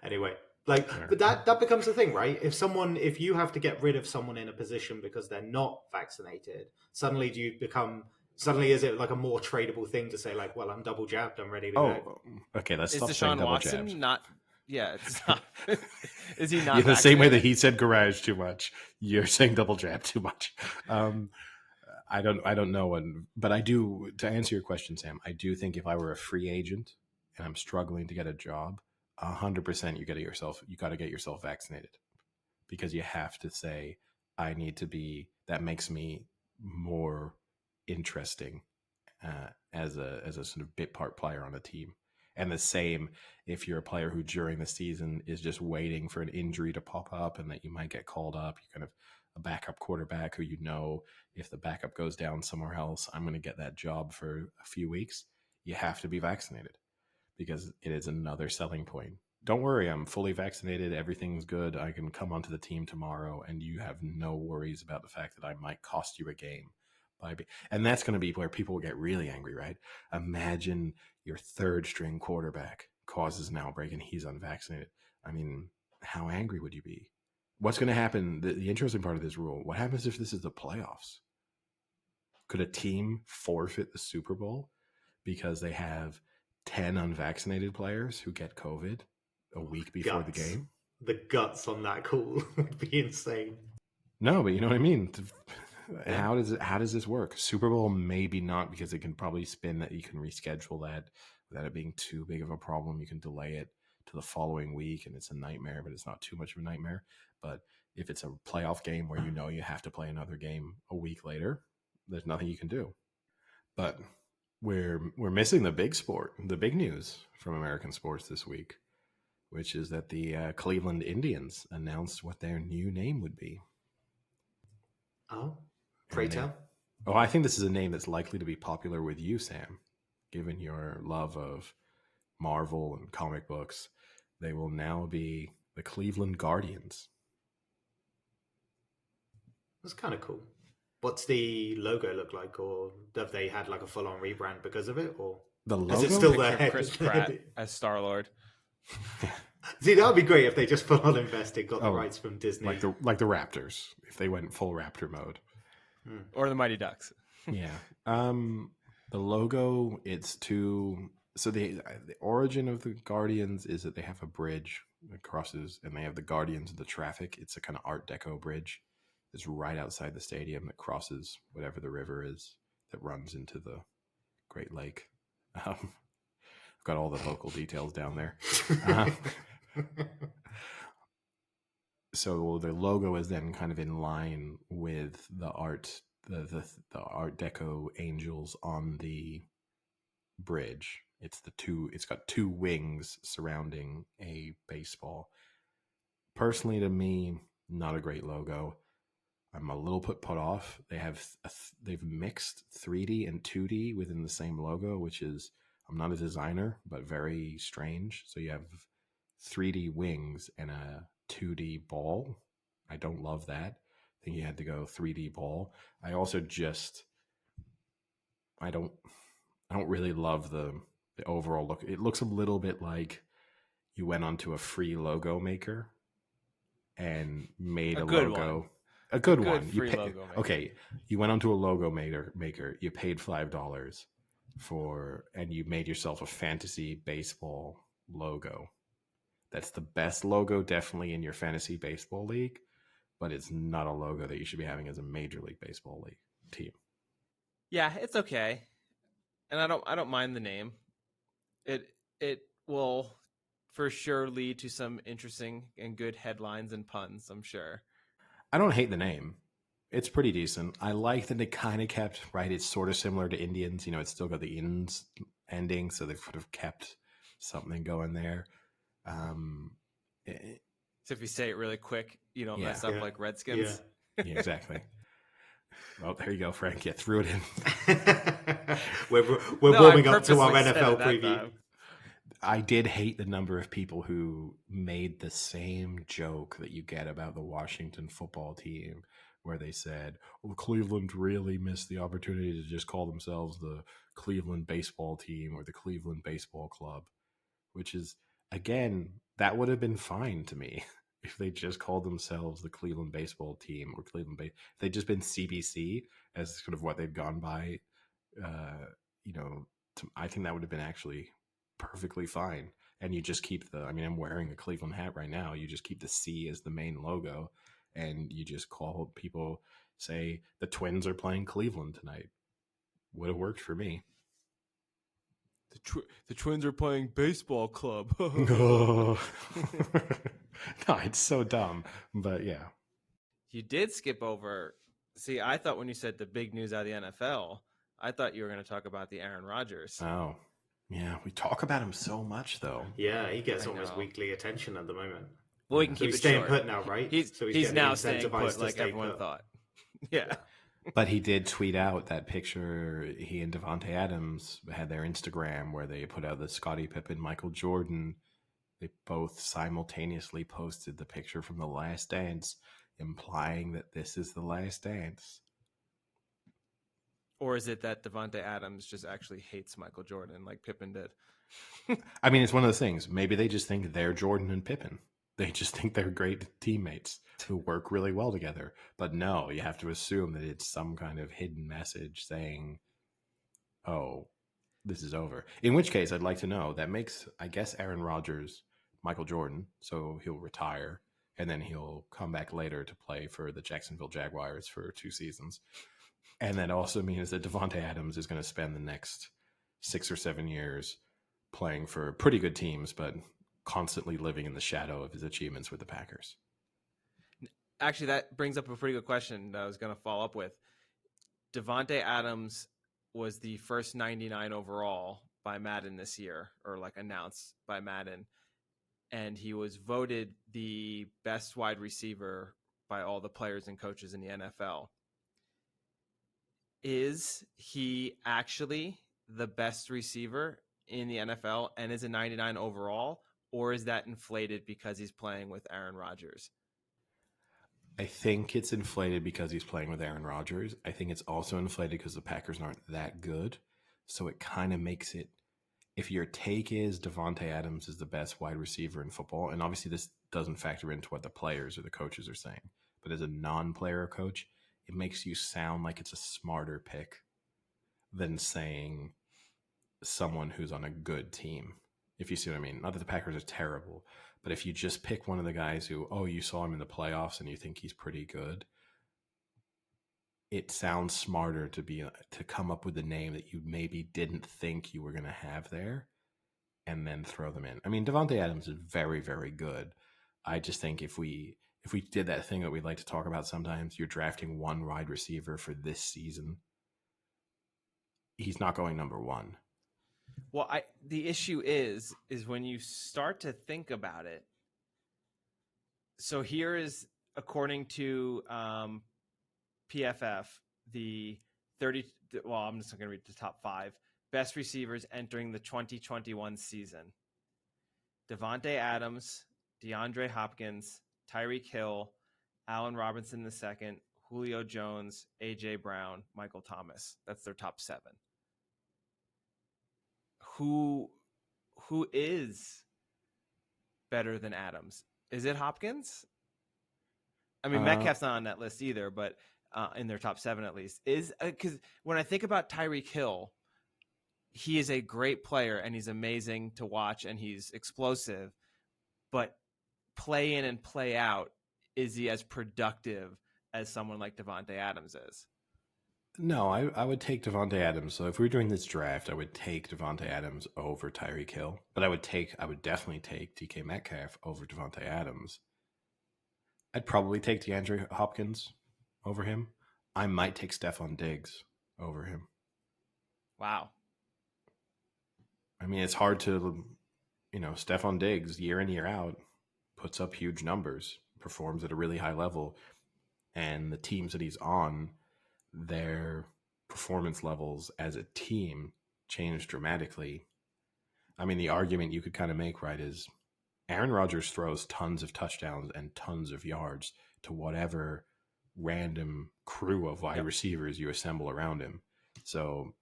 anyway, like, but that becomes the thing, right? If you have to get rid of someone in a position because they're not vaccinated, suddenly is it like a more tradable thing to say, like, well, I'm double jabbed, I'm ready to go? Okay, let's is stop Deshaun saying double Watson jabbed. Not, it's not. Is he not? In the same way that he said garage too much, you're saying double jab too much. I don't know, but I do. To answer your question, Sam, I do think if I were a free agent and I'm struggling to get a job, 100% you got to get yourself vaccinated, because you have to say, I need to be. That makes me more interesting as a sort of bit part player on a team. And the same if you're a player who during the season is just waiting for an injury to pop up and that you might get called up. You're kind of a backup quarterback who, if the backup goes down somewhere else, I'm going to get that job for a few weeks. You have to be vaccinated, because it is another selling point. Don't worry, I'm fully vaccinated. Everything's good. I can come onto the team tomorrow, and you have no worries about the fact that I might cost you a game. And that's going to be where people will get really angry, right? Imagine your third string quarterback causes an outbreak and he's unvaccinated. I mean, how angry would you be? what's going to happen? The interesting part of this rule: what happens if this is the playoffs? Could a team forfeit the Super Bowl because they have 10 unvaccinated players who get COVID a week before the game? The guts on that call would be insane. No, but you know what I mean. Yeah. How does this work? Super Bowl maybe not, because it can probably spin that you can reschedule that without it being too big of a problem. You can delay it to the following week, and it's a nightmare, but it's not too much of a nightmare. But if it's a playoff game where you know you have to play another game a week later, there's nothing you can do. But we're missing the big sport, the big news from American sports this week, which is that the Cleveland Indians announced what their new name would be. Oh, pray tell. Oh, I think this is a name that's likely to be popular with you, Sam, given your love of Marvel and comic books. They will now be the Cleveland Guardians. That's kind of cool. What's the logo look like, or have they had like a full-on rebrand because of it, or The logo? is it still Picture there? Chris Pratt as Star-Lord. See, that would be great if they just full-on invested, got the rights from Disney, like the Raptors, if they went full Raptor mode, or the Mighty Ducks. Yeah. The logo, it's to so the origin of the Guardians is that they have a bridge that crosses, and they have the Guardians of the Traffic. It's a kind of Art Deco bridge. It's right outside the stadium that crosses whatever the river is that runs into the Great Lake. I've got all the local details down there. So the logo is then kind of in line with the art, the Art Deco angels on the bridge. It's got two wings surrounding a baseball. Personally, to me, not a great logo. I'm a little put off. They've mixed 3D and 2D within the same logo, which is, I'm not a designer, but very strange. So you have 3D wings and a 2D ball. I don't love that. I think you had to go 3D ball. I also I don't really love the overall look. It looks a little bit like you went onto a free logo maker and made a logo. One. A good one. Free logo maker. Okay, you went onto a logo maker. You paid $5 and you made yourself a fantasy baseball logo. That's the best logo, definitely, in your fantasy baseball league, but it's not a logo that you should be having as a Major League Baseball league team. Yeah, it's okay, and I don't mind the name. It will for sure lead to some interesting and good headlines and puns, I'm sure. I don't hate the name. It's pretty decent. I like that they kind of kept, right, it's sort of similar to Indians. You know, it's still got the ins ending, so they've sort of kept something going there. So if you say it really quick, you don't mess up like Redskins. Yeah, exactly. Well, there you go, Frank. You threw it in. we're warming up to our NFL preview. I did hate the number of people who made the same joke that you get about the Washington football team, where they said, well, Cleveland really missed the opportunity to just call themselves the Cleveland baseball team or the Cleveland baseball club, which is, again, that would have been fine to me if they just called themselves the Cleveland baseball team or Cleveland if they'd just been CBC as sort of what they'd gone by. I think that would have been actually perfectly fine. And you just keep I'm wearing a Cleveland hat right now. You just keep the C as the main logo, and you just call people, say the Twins are playing Cleveland tonight. Would have worked for me. The Twins are playing baseball club. No, it's so dumb. But yeah. You did skip over. See, I thought when you said the big news out of the NFL, I thought you were going to talk about the Aaron Rodgers. Oh, yeah. We talk about him so much, though. Yeah, he gets almost weekly attention at the moment. Well, we can keep he's it staying short. put now, right? He's now staying put like everyone thought. Yeah. But he did tweet out that picture. He and Devontae Adams had their Instagram where they put out the Scottie Pippen, Michael Jordan. They both simultaneously posted the picture from The Last Dance, implying that this is The Last Dance. Or is it that Devontae Adams just actually hates Michael Jordan like Pippen did? I mean, it's one of those things. Maybe they just think they're Jordan and Pippen. They just think they're great teammates who work really well together. But no, you have to assume that it's some kind of hidden message saying, oh, this is over. In which case, I'd like to know that makes, I guess, Aaron Rodgers Michael Jordan. So he'll retire and then he'll come back later to play for the Jacksonville Jaguars for 2 seasons. And that also means that Devontae Adams is going to spend the next 6 or 7 years playing for pretty good teams, but constantly living in the shadow of his achievements with the Packers. Actually, that brings up a pretty good question that I was going to follow up with. Devontae Adams was the first 99 overall by Madden this year, or like announced by Madden. And he was voted the best wide receiver by all the players and coaches in the NFL. Is he actually the best receiver in the NFL and is a 99 overall, or is that inflated because he's playing with Aaron Rodgers? I think it's inflated because he's playing with Aaron Rodgers. I think it's also inflated because the Packers aren't that good. So it kind of makes it, if your take is Devontae Adams is the best wide receiver in football, and obviously this doesn't factor into what the players or the coaches are saying, but as a non-player coach, it makes you sound like it's a smarter pick than saying someone who's on a good team, if you see what I mean. Not that the Packers are terrible, but if you just pick one of the guys who, oh, you saw him in the playoffs and you think he's pretty good, it sounds smarter to come up with a name that you maybe didn't think you were going to have there and then throw them in. I mean, Devontae Adams is very, very good. I just think if we did that thing that we like to talk about sometimes, you're drafting one wide receiver for this season, he's not going number one. Well, the issue is when you start to think about it. So here is, according to PFF, the 30. Well, I'm just going to read the top 5 best receivers entering the 2021 season: Devontae Adams, DeAndre Hopkins, Tyreek Hill, Allen Robinson II, Julio Jones, AJ Brown, Michael Thomas. That's their top 7. Who is better than Adams? Is it Hopkins? I mean, Metcalf's not on that list either, but in their top 7 at least. Is because when I think about Tyreek Hill, he is a great player and he's amazing to watch and he's explosive, but play in and play out, is he as productive as someone like Devontae Adams is? No, I would take Devontae Adams. So if we were doing this draft, I would take Devontae Adams over Tyreek Hill. But I would definitely take DK Metcalf over Devontae Adams. I'd probably take DeAndre Hopkins over him. I might take Stephon Diggs over him. Wow. I mean, it's hard to, Stephon Diggs, year in, year out, puts up huge numbers, performs at a really high level. And the teams that he's on, their performance levels as a team changed dramatically. I mean, the argument you could kind of make, right, is Aaron Rodgers throws tons of touchdowns and tons of yards to whatever random crew of wide receivers you assemble around him. So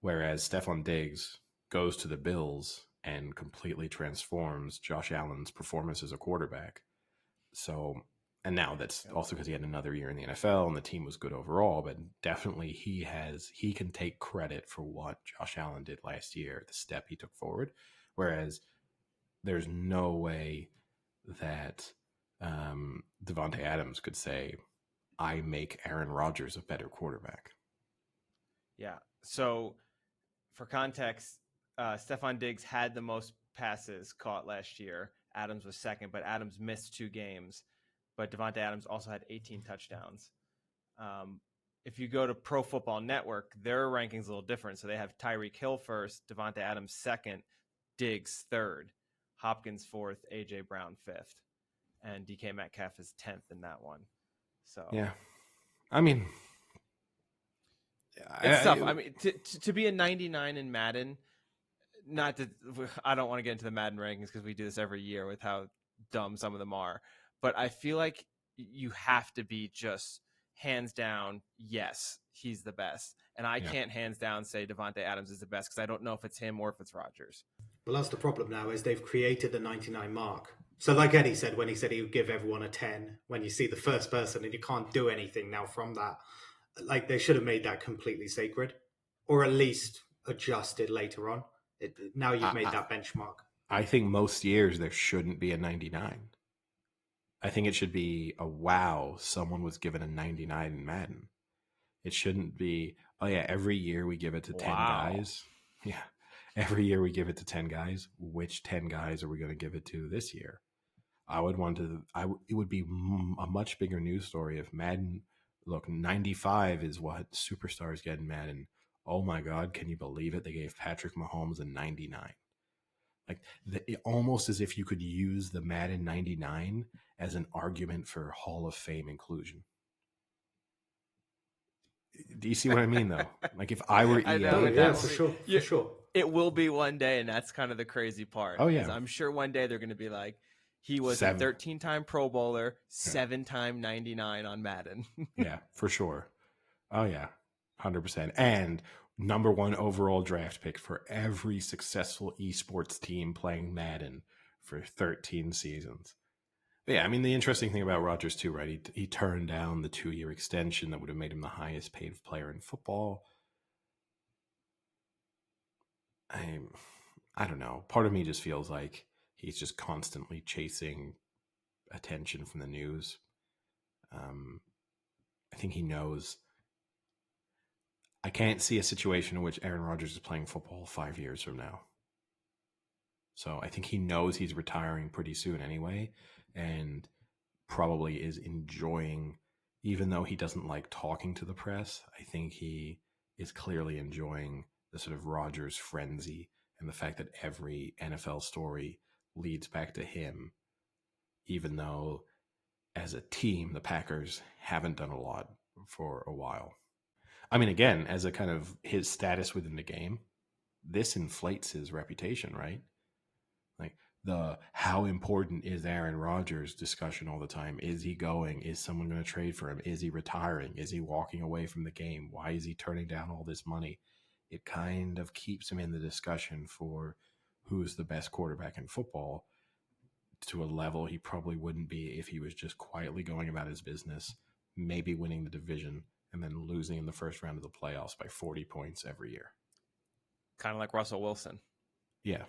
whereas Stephon Diggs goes to the Bills and completely transforms Josh Allen's performance as a quarterback. So, and now that's also because he had another year in the NFL and the team was good overall, but definitely he can take credit for what Josh Allen did last year, the step he took forward. Whereas there's no way that Devontae Adams could say, I make Aaron Rodgers a better quarterback. Yeah. So for context, Stephon Diggs had the most passes caught last year. Adams was second, but Adams missed 2 games. But Devontae Adams also had 18 touchdowns. If you go to Pro Football Network, their ranking's a little different. So they have Tyreek Hill first, Devontae Adams second, Diggs third, Hopkins fourth, AJ Brown fifth, and DK Metcalf is 10th in that one. So yeah, I mean, it's tough. I mean, to be a 99 in Madden, not that I don't want to get into the Madden rankings because we do this every year with how dumb some of them are. But I feel like you have to be just hands down, yes, he's the best. And I can't hands down say Devontae Adams is the best because I don't know if it's him or if it's Rodgers. Well, that's the problem now is they've created the 99 mark. So, like Eddie said, when he said he would give everyone a 10, when you see the first person and you can't do anything now from that, like they should have made that completely sacred, or at least adjusted later on. Now you've made I, that benchmark. I think most years there shouldn't be a 99. I think it should be a wow, someone was given a 99 in Madden. It shouldn't be, oh yeah, every year we give it to 10 Wow. guys. Yeah. Every year we give it to 10 guys. Which 10 guys are we going to give it to this year? I would want to, it would be a much bigger news story if Madden, look, 95 is what superstars get in Madden. Oh my God, can you believe it? They gave Patrick Mahomes a 99. Like almost as if you could use the Madden 99 as an argument for Hall of Fame inclusion. Do you see what I mean, though? Like if I were I EA, know, Yeah, for sure, for sure. It will be one day, and that's kind of the crazy part. Oh, yeah. I'm sure one day they're going to be like, he was Seven. a 13-time Pro Bowler, 7-time 99 on Madden. Yeah, for sure. Oh yeah, 100%. And number one overall draft pick for every successful esports team playing Madden for 13 seasons. But yeah, I mean the interesting thing about Rodgers too, right? He turned down the 2-year extension that would have made him the highest paid player in football. I don't know. Part of me just feels like he's just constantly chasing attention from the news. I think he knows. I can't see a situation in which Aaron Rodgers is playing football 5 years from now. So I think he knows he's retiring pretty soon anyway, and probably is enjoying, even though he doesn't like talking to the press, I think he is clearly enjoying the sort of Rodgers frenzy and the fact that every NFL story leads back to him, even though as a team, the Packers haven't done a lot for a while. I mean, again, as a kind of his status within the game, this inflates his reputation, right? Like the how important is Aaron Rodgers discussion all the time. Is he going? Is someone going to trade for him? Is he retiring? Is he walking away from the game? Why is he turning down all this money? It kind of keeps him in the discussion for who's the best quarterback in football to a level he probably wouldn't be if he was just quietly going about his business, maybe winning the division and then losing in the first round of the playoffs by 40 points every year. Kind of like Russell Wilson. Yeah.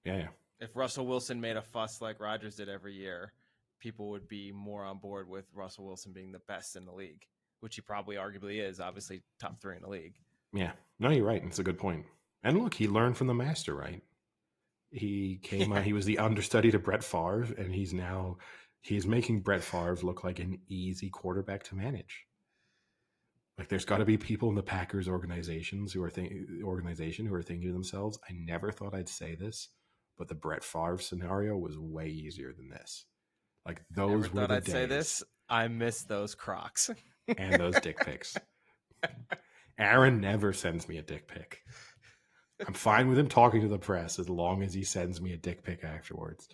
Yeah. If Russell Wilson made a fuss like Rodgers did every year, people would be more on board with Russell Wilson being the best in the league, which he probably arguably is, obviously top 3 in the league. Yeah. No, you're right. It's a good point. And look, he learned from the master, right? He came out, he was the understudy to Brett Favre, and he's making Brett Favre look like an easy quarterback to manage. Like there's got to be people in the Packers organization who are thinking to themselves, I never thought I'd say this, but the Brett Favre scenario was way easier than this. Like those never were thought the I'd days. say this. I miss those Crocs. And those dick pics. Aaron never sends me a dick pic. I'm fine with him talking to the press as long as he sends me a dick pic afterwards.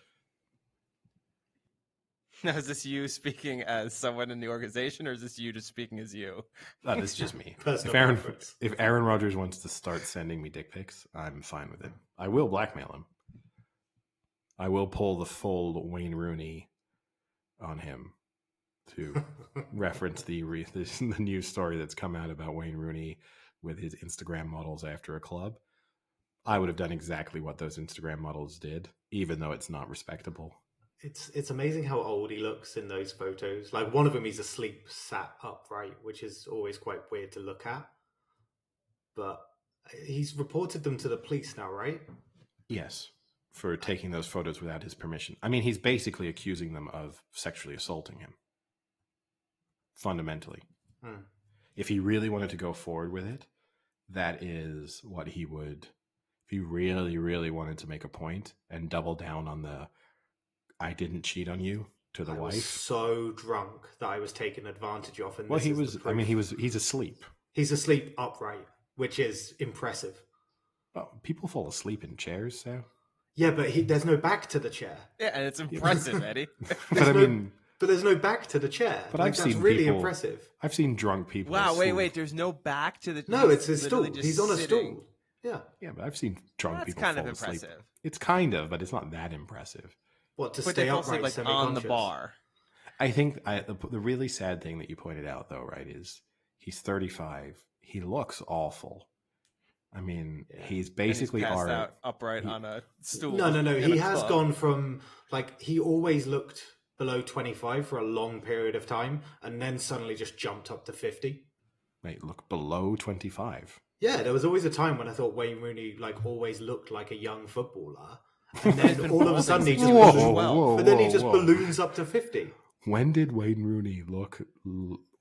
Now, is this you speaking as someone in the organization, or is this you just speaking as you? That is just me. Personal If Aaron Rodgers wants to start sending me dick pics, I'm fine with it. I will blackmail him. I will pull the full Wayne Rooney on him to reference the news story that's come out about Wayne Rooney with his Instagram models after a club. I would have done exactly what those Instagram models did, even though it's not respectable. It's amazing how old he looks in those photos. Like one of them, he's asleep, sat upright, which is always quite weird to look at. But he's reported them to the police now, right? Yes, for taking those photos without his permission. I mean, he's basically accusing them of sexually assaulting him. Fundamentally. If he really wanted to go forward with it, that is what he would... If he really, really wanted to make a point and double down on the I didn't cheat on you to the wife. I was so drunk that I was taken advantage of. And well, he's asleep. He's asleep upright, which is impressive. Well, people fall asleep in chairs, so. Yeah, but there's no back to the chair. Yeah, and it's impressive, Eddie. But there's no back to the chair. But I've seen really people, impressive. I've seen drunk people. Wow, wait. There's no back to the. No, it's his stool. He's on a sitting. stool. Yeah. Yeah, but I've seen drunk people kind fall of asleep. impressive. It's kind of, but it's not that impressive. What, to But stay they fall asleep upright, like on the semi-conscious? bar. I think the really sad thing that you pointed out, though, right, is he's 35. He looks awful. I mean, Yeah. he's And he's basically passed our. out upright he- on a stool. No. in He a has club. gone from, like, he always looked below 25 for a long period of time, and then suddenly just jumped up to 50. Wait, look below 25. Yeah, there was always a time when I thought Wayne Rooney, like, always looked like a young footballer. And then been all of a balding sudden he since just he was balloons. 12. But then he just balloons up to 50. When did Wayne Rooney look?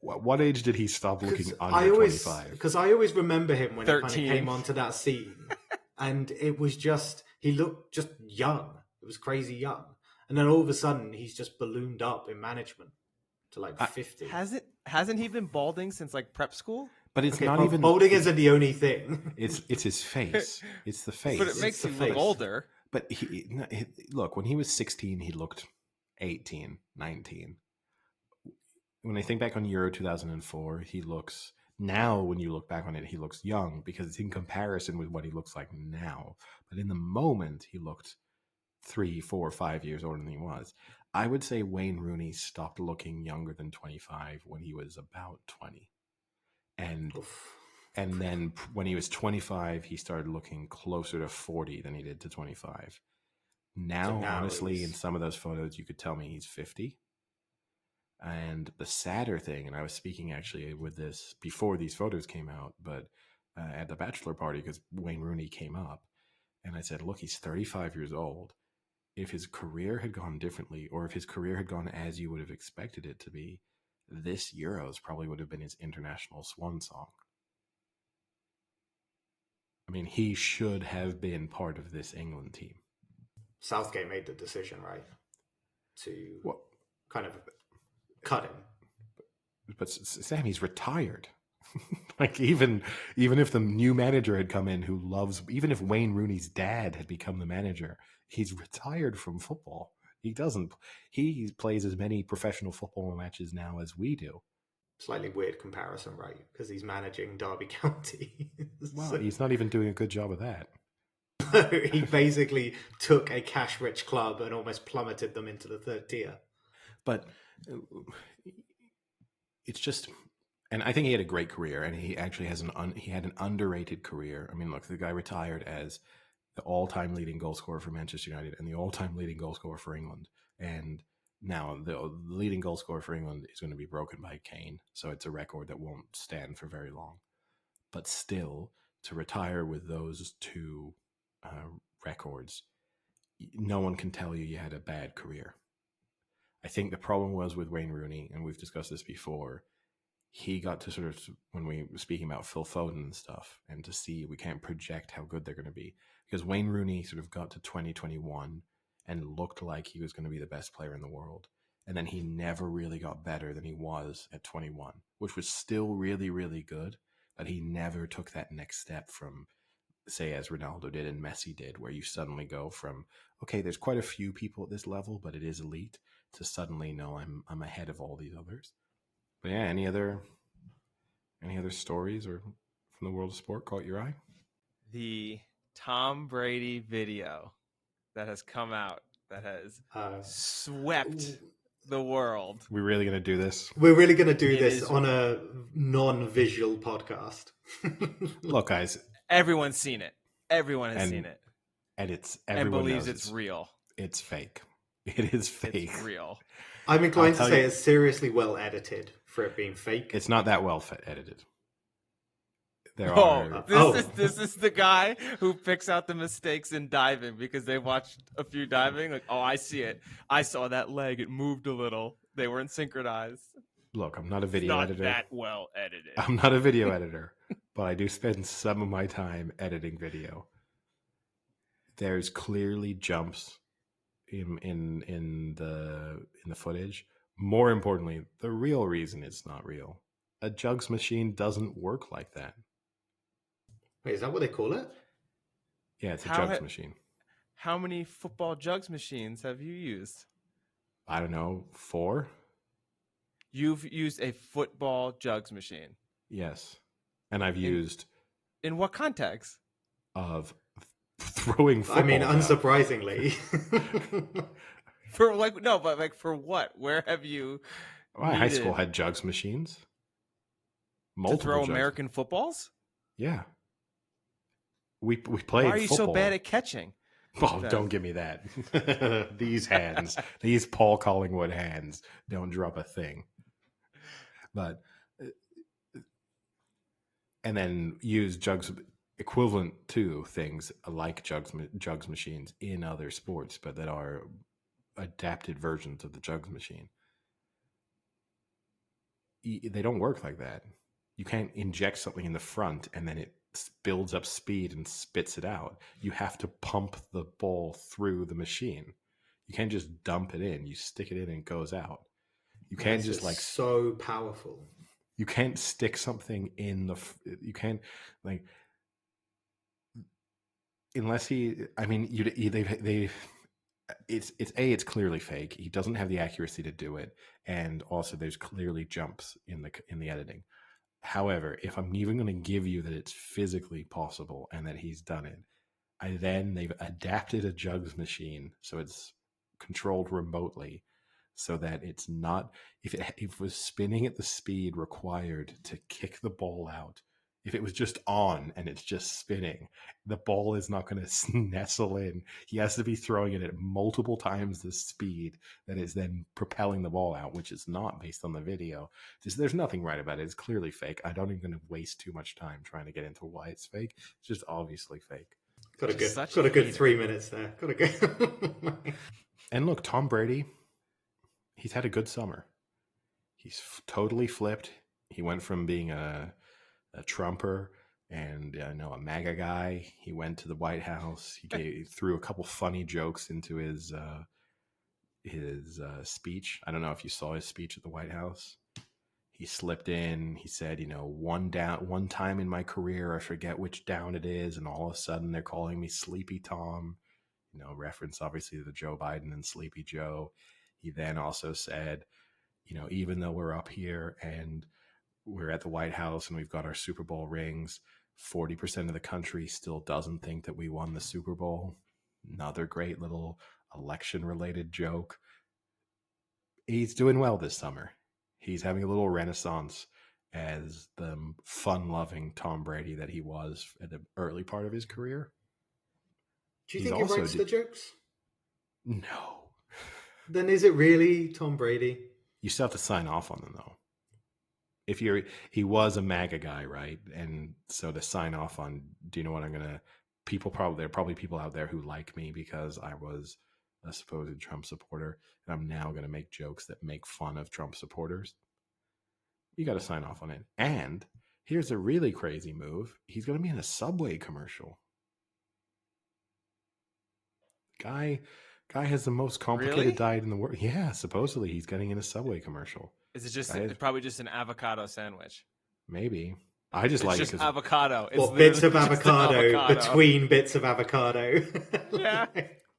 What age did he stop looking under I always 25? because I always remember him when he kind of 13. came onto that scene, and it was just he looked just young. It was crazy young, and then all of a sudden he's just ballooned up in management to like 50. Hasn't he been balding since like prep school? But it's Okay, not even. balding isn't the only thing. It's his face. It's the face. But it makes the you look face. older. But look, when he was 16, he looked 18, 19. When I think back on Euro 2004, he looks now. When you look back on it, he looks young because it's in comparison with what he looks like now. But in the moment, he looked 3, 4, 5 years older than he was. I would say Wayne Rooney stopped looking younger than 25 when he was about 20. And then when he was 25, he started looking closer to 40 than he did to 25. Now honestly, in some of those photos, you could tell me he's 50. And the sadder thing, and I was speaking actually with this before these photos came out, but at the bachelor party, because Wayne Rooney came up, and I said, look, he's 35 years old. If his career had gone differently, or if his career had gone as you would have expected it to be, this Euros probably would have been his international swan song. I mean, he should have been part of this England team. Southgate made the decision, right, to kind of cut him. But Sam, he's retired. Like even if the new manager had come in who loves, even if Wayne Rooney's dad had become the manager, he's retired from football. He plays as many professional football matches now as we do. Slightly weird comparison, right? Because he's managing Derby County. Well, he's not even doing a good job of that. He basically took a cash-rich club and almost plummeted them into the third tier. But it's just, and I think he had a great career, and he actually has he had an underrated career. I mean, look, the guy retired as the all-time leading goal scorer for Manchester United and the all-time leading goal scorer for England. And now the leading goal scorer for England is going to be broken by Kane, so it's a record that won't stand for very long. But still, to retire with those two records, no one can tell you had a bad career. I think the problem was with Wayne Rooney, and we've discussed this before, he got to sort of, when we were speaking about Phil Foden and stuff, and to see, we can't project how good they're going to be. Because Wayne Rooney sort of got to 2021 and looked like he was going to be the best player in the world. And then he never really got better than he was at 21, which was still really, really good. But he never took that next step from, say, as Ronaldo did and Messi did, where you suddenly go from, okay, there's quite a few people at this level, but it is elite, to suddenly, no, I'm ahead of all these others. But yeah, any other stories or from the world of sport caught your eye? The Tom Brady video that has come out that has swept the world. We're really going to do this? We're really going to do this on a non-visual podcast. Look, guys. Everyone's seen it. Everyone has seen it. And everyone believes it's real. It's fake. It is fake. It's real. I'm inclined to say it's seriously well edited for it being fake. It's not that well edited. This is the guy who picks out the mistakes in diving because they watched a few diving. Like, oh, I see it. I saw that leg. It moved a little. They weren't synchronized. Look, I'm not a video editor. Not that well edited. I'm not a video editor, but I do spend some of my time editing video. There's clearly jumps in the footage. More importantly, the real reason it's not real. A jugs machine doesn't work like that. Wait, is that what they call it? Yeah, it's a jugs machine. How many football jugs machines have you used? I don't know, 4? You've used a football jugs machine? Yes. And I've used... In what context? Of throwing football. I mean, unsurprisingly. For like no, but like for what? Where have you My high school needed had jugs machines. to Multiple throw jugs. American footballs? Yeah. We Why played are you football. so bad at catching? Oh, then? don't give me that. These hands, these Paul Collingwood hands, don't drop a thing. But and then use jugs equivalent to things like jugs machines in other sports, but that are adapted versions of the jugs machine. They don't work like that. You can't inject something in the front and then it builds up speed and spits it out. You have to pump the ball through the machine. You can't just dump it in. You stick it in and it goes out. You can't That's just like so powerful. You can't stick something in the. You can't like unless he. I mean, they. It's clearly fake. He doesn't have the accuracy to do it, and also there's clearly jumps in the editing. However, if I'm even going to give you that it's physically possible and that he's done it, they've adapted a jugs machine so it's controlled remotely, so that it's not if it was spinning at the speed required to kick the ball out. If it was just on and it's just spinning, the ball is not going to nestle in. He has to be throwing it at multiple times the speed that is then propelling the ball out, which is not based on the video. There's nothing right about it. It's clearly fake. I don't even waste too much time trying to get into why it's fake. It's just obviously fake. Got a Such good hater. 3 minutes there. Got a good. And look, Tom Brady, he's had a good summer. He's totally flipped. He went from being a Trumper and a MAGA guy. He went to the White House. He threw a couple funny jokes into his speech. I don't know if you saw his speech at the White House. He slipped in. He said, one time in my career, I forget which down it is, and all of a sudden they're calling me Sleepy Tom. Reference obviously to Joe Biden and Sleepy Joe. He then also said, even though we're up here and we're at the White House and we've got our Super Bowl rings, 40% of the country still doesn't think that we won the Super Bowl. Another great little election-related joke. He's doing well this summer. He's having a little renaissance as the fun-loving Tom Brady that he was at the early part of his career. Do you think he writes the jokes? No. Then is it really Tom Brady? You still have to sign off on them, though. He was a MAGA guy, right? And so to sign off on, do you know what I'm gonna? There are probably people out there who like me because I was a supposed Trump supporter, and I'm now gonna make jokes that make fun of Trump supporters. You got to sign off on it. And here's a really crazy move: he's gonna be in a Subway commercial. Guy has the most complicated diet in the world. Yeah, supposedly he's getting in a Subway commercial. Is it just it's probably just an avocado sandwich? Maybe. I just like just it avocado. It's bits of avocado between bits of avocado. Yeah.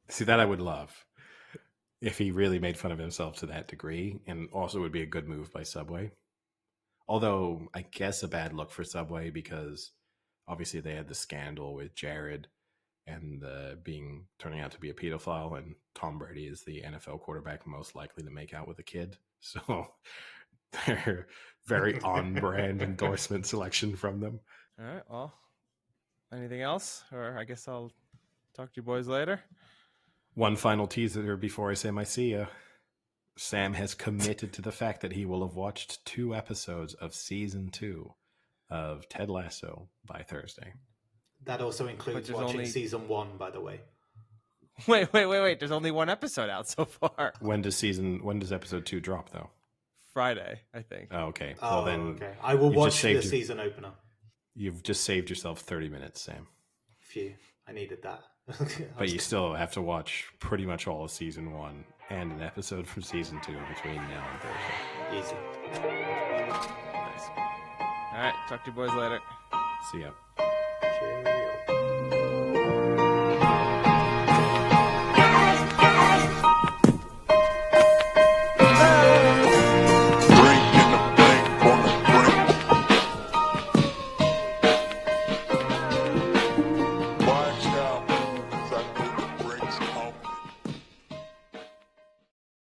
See, that I would love if he really made fun of himself to that degree, and also would be a good move by Subway. Although I guess a bad look for Subway because obviously they had the scandal with Jared and turning out to be a pedophile, and Tom Brady is the NFL quarterback most likely to make out with a kid. So they're very on-brand endorsement selection from them. All right. Well, anything else? Or I guess I'll talk to you boys later. One final teaser before I say my see ya. Sam has committed to the fact that he will have watched 2 episodes of season 2 of Ted Lasso by Thursday. That also includes watching season 1, by the way. Wait. There's only 1 episode out so far. When does episode 2 drop, though? Friday, I think. Oh, okay. Well, then okay. I will watch the season opener. You've just saved yourself 30 minutes, Sam. Phew. I needed that. But you still have to watch pretty much all of season 1 and an episode from season 2 between now and Thursday. Easy. Nice. All right. Talk to you boys later. See ya. Cheers.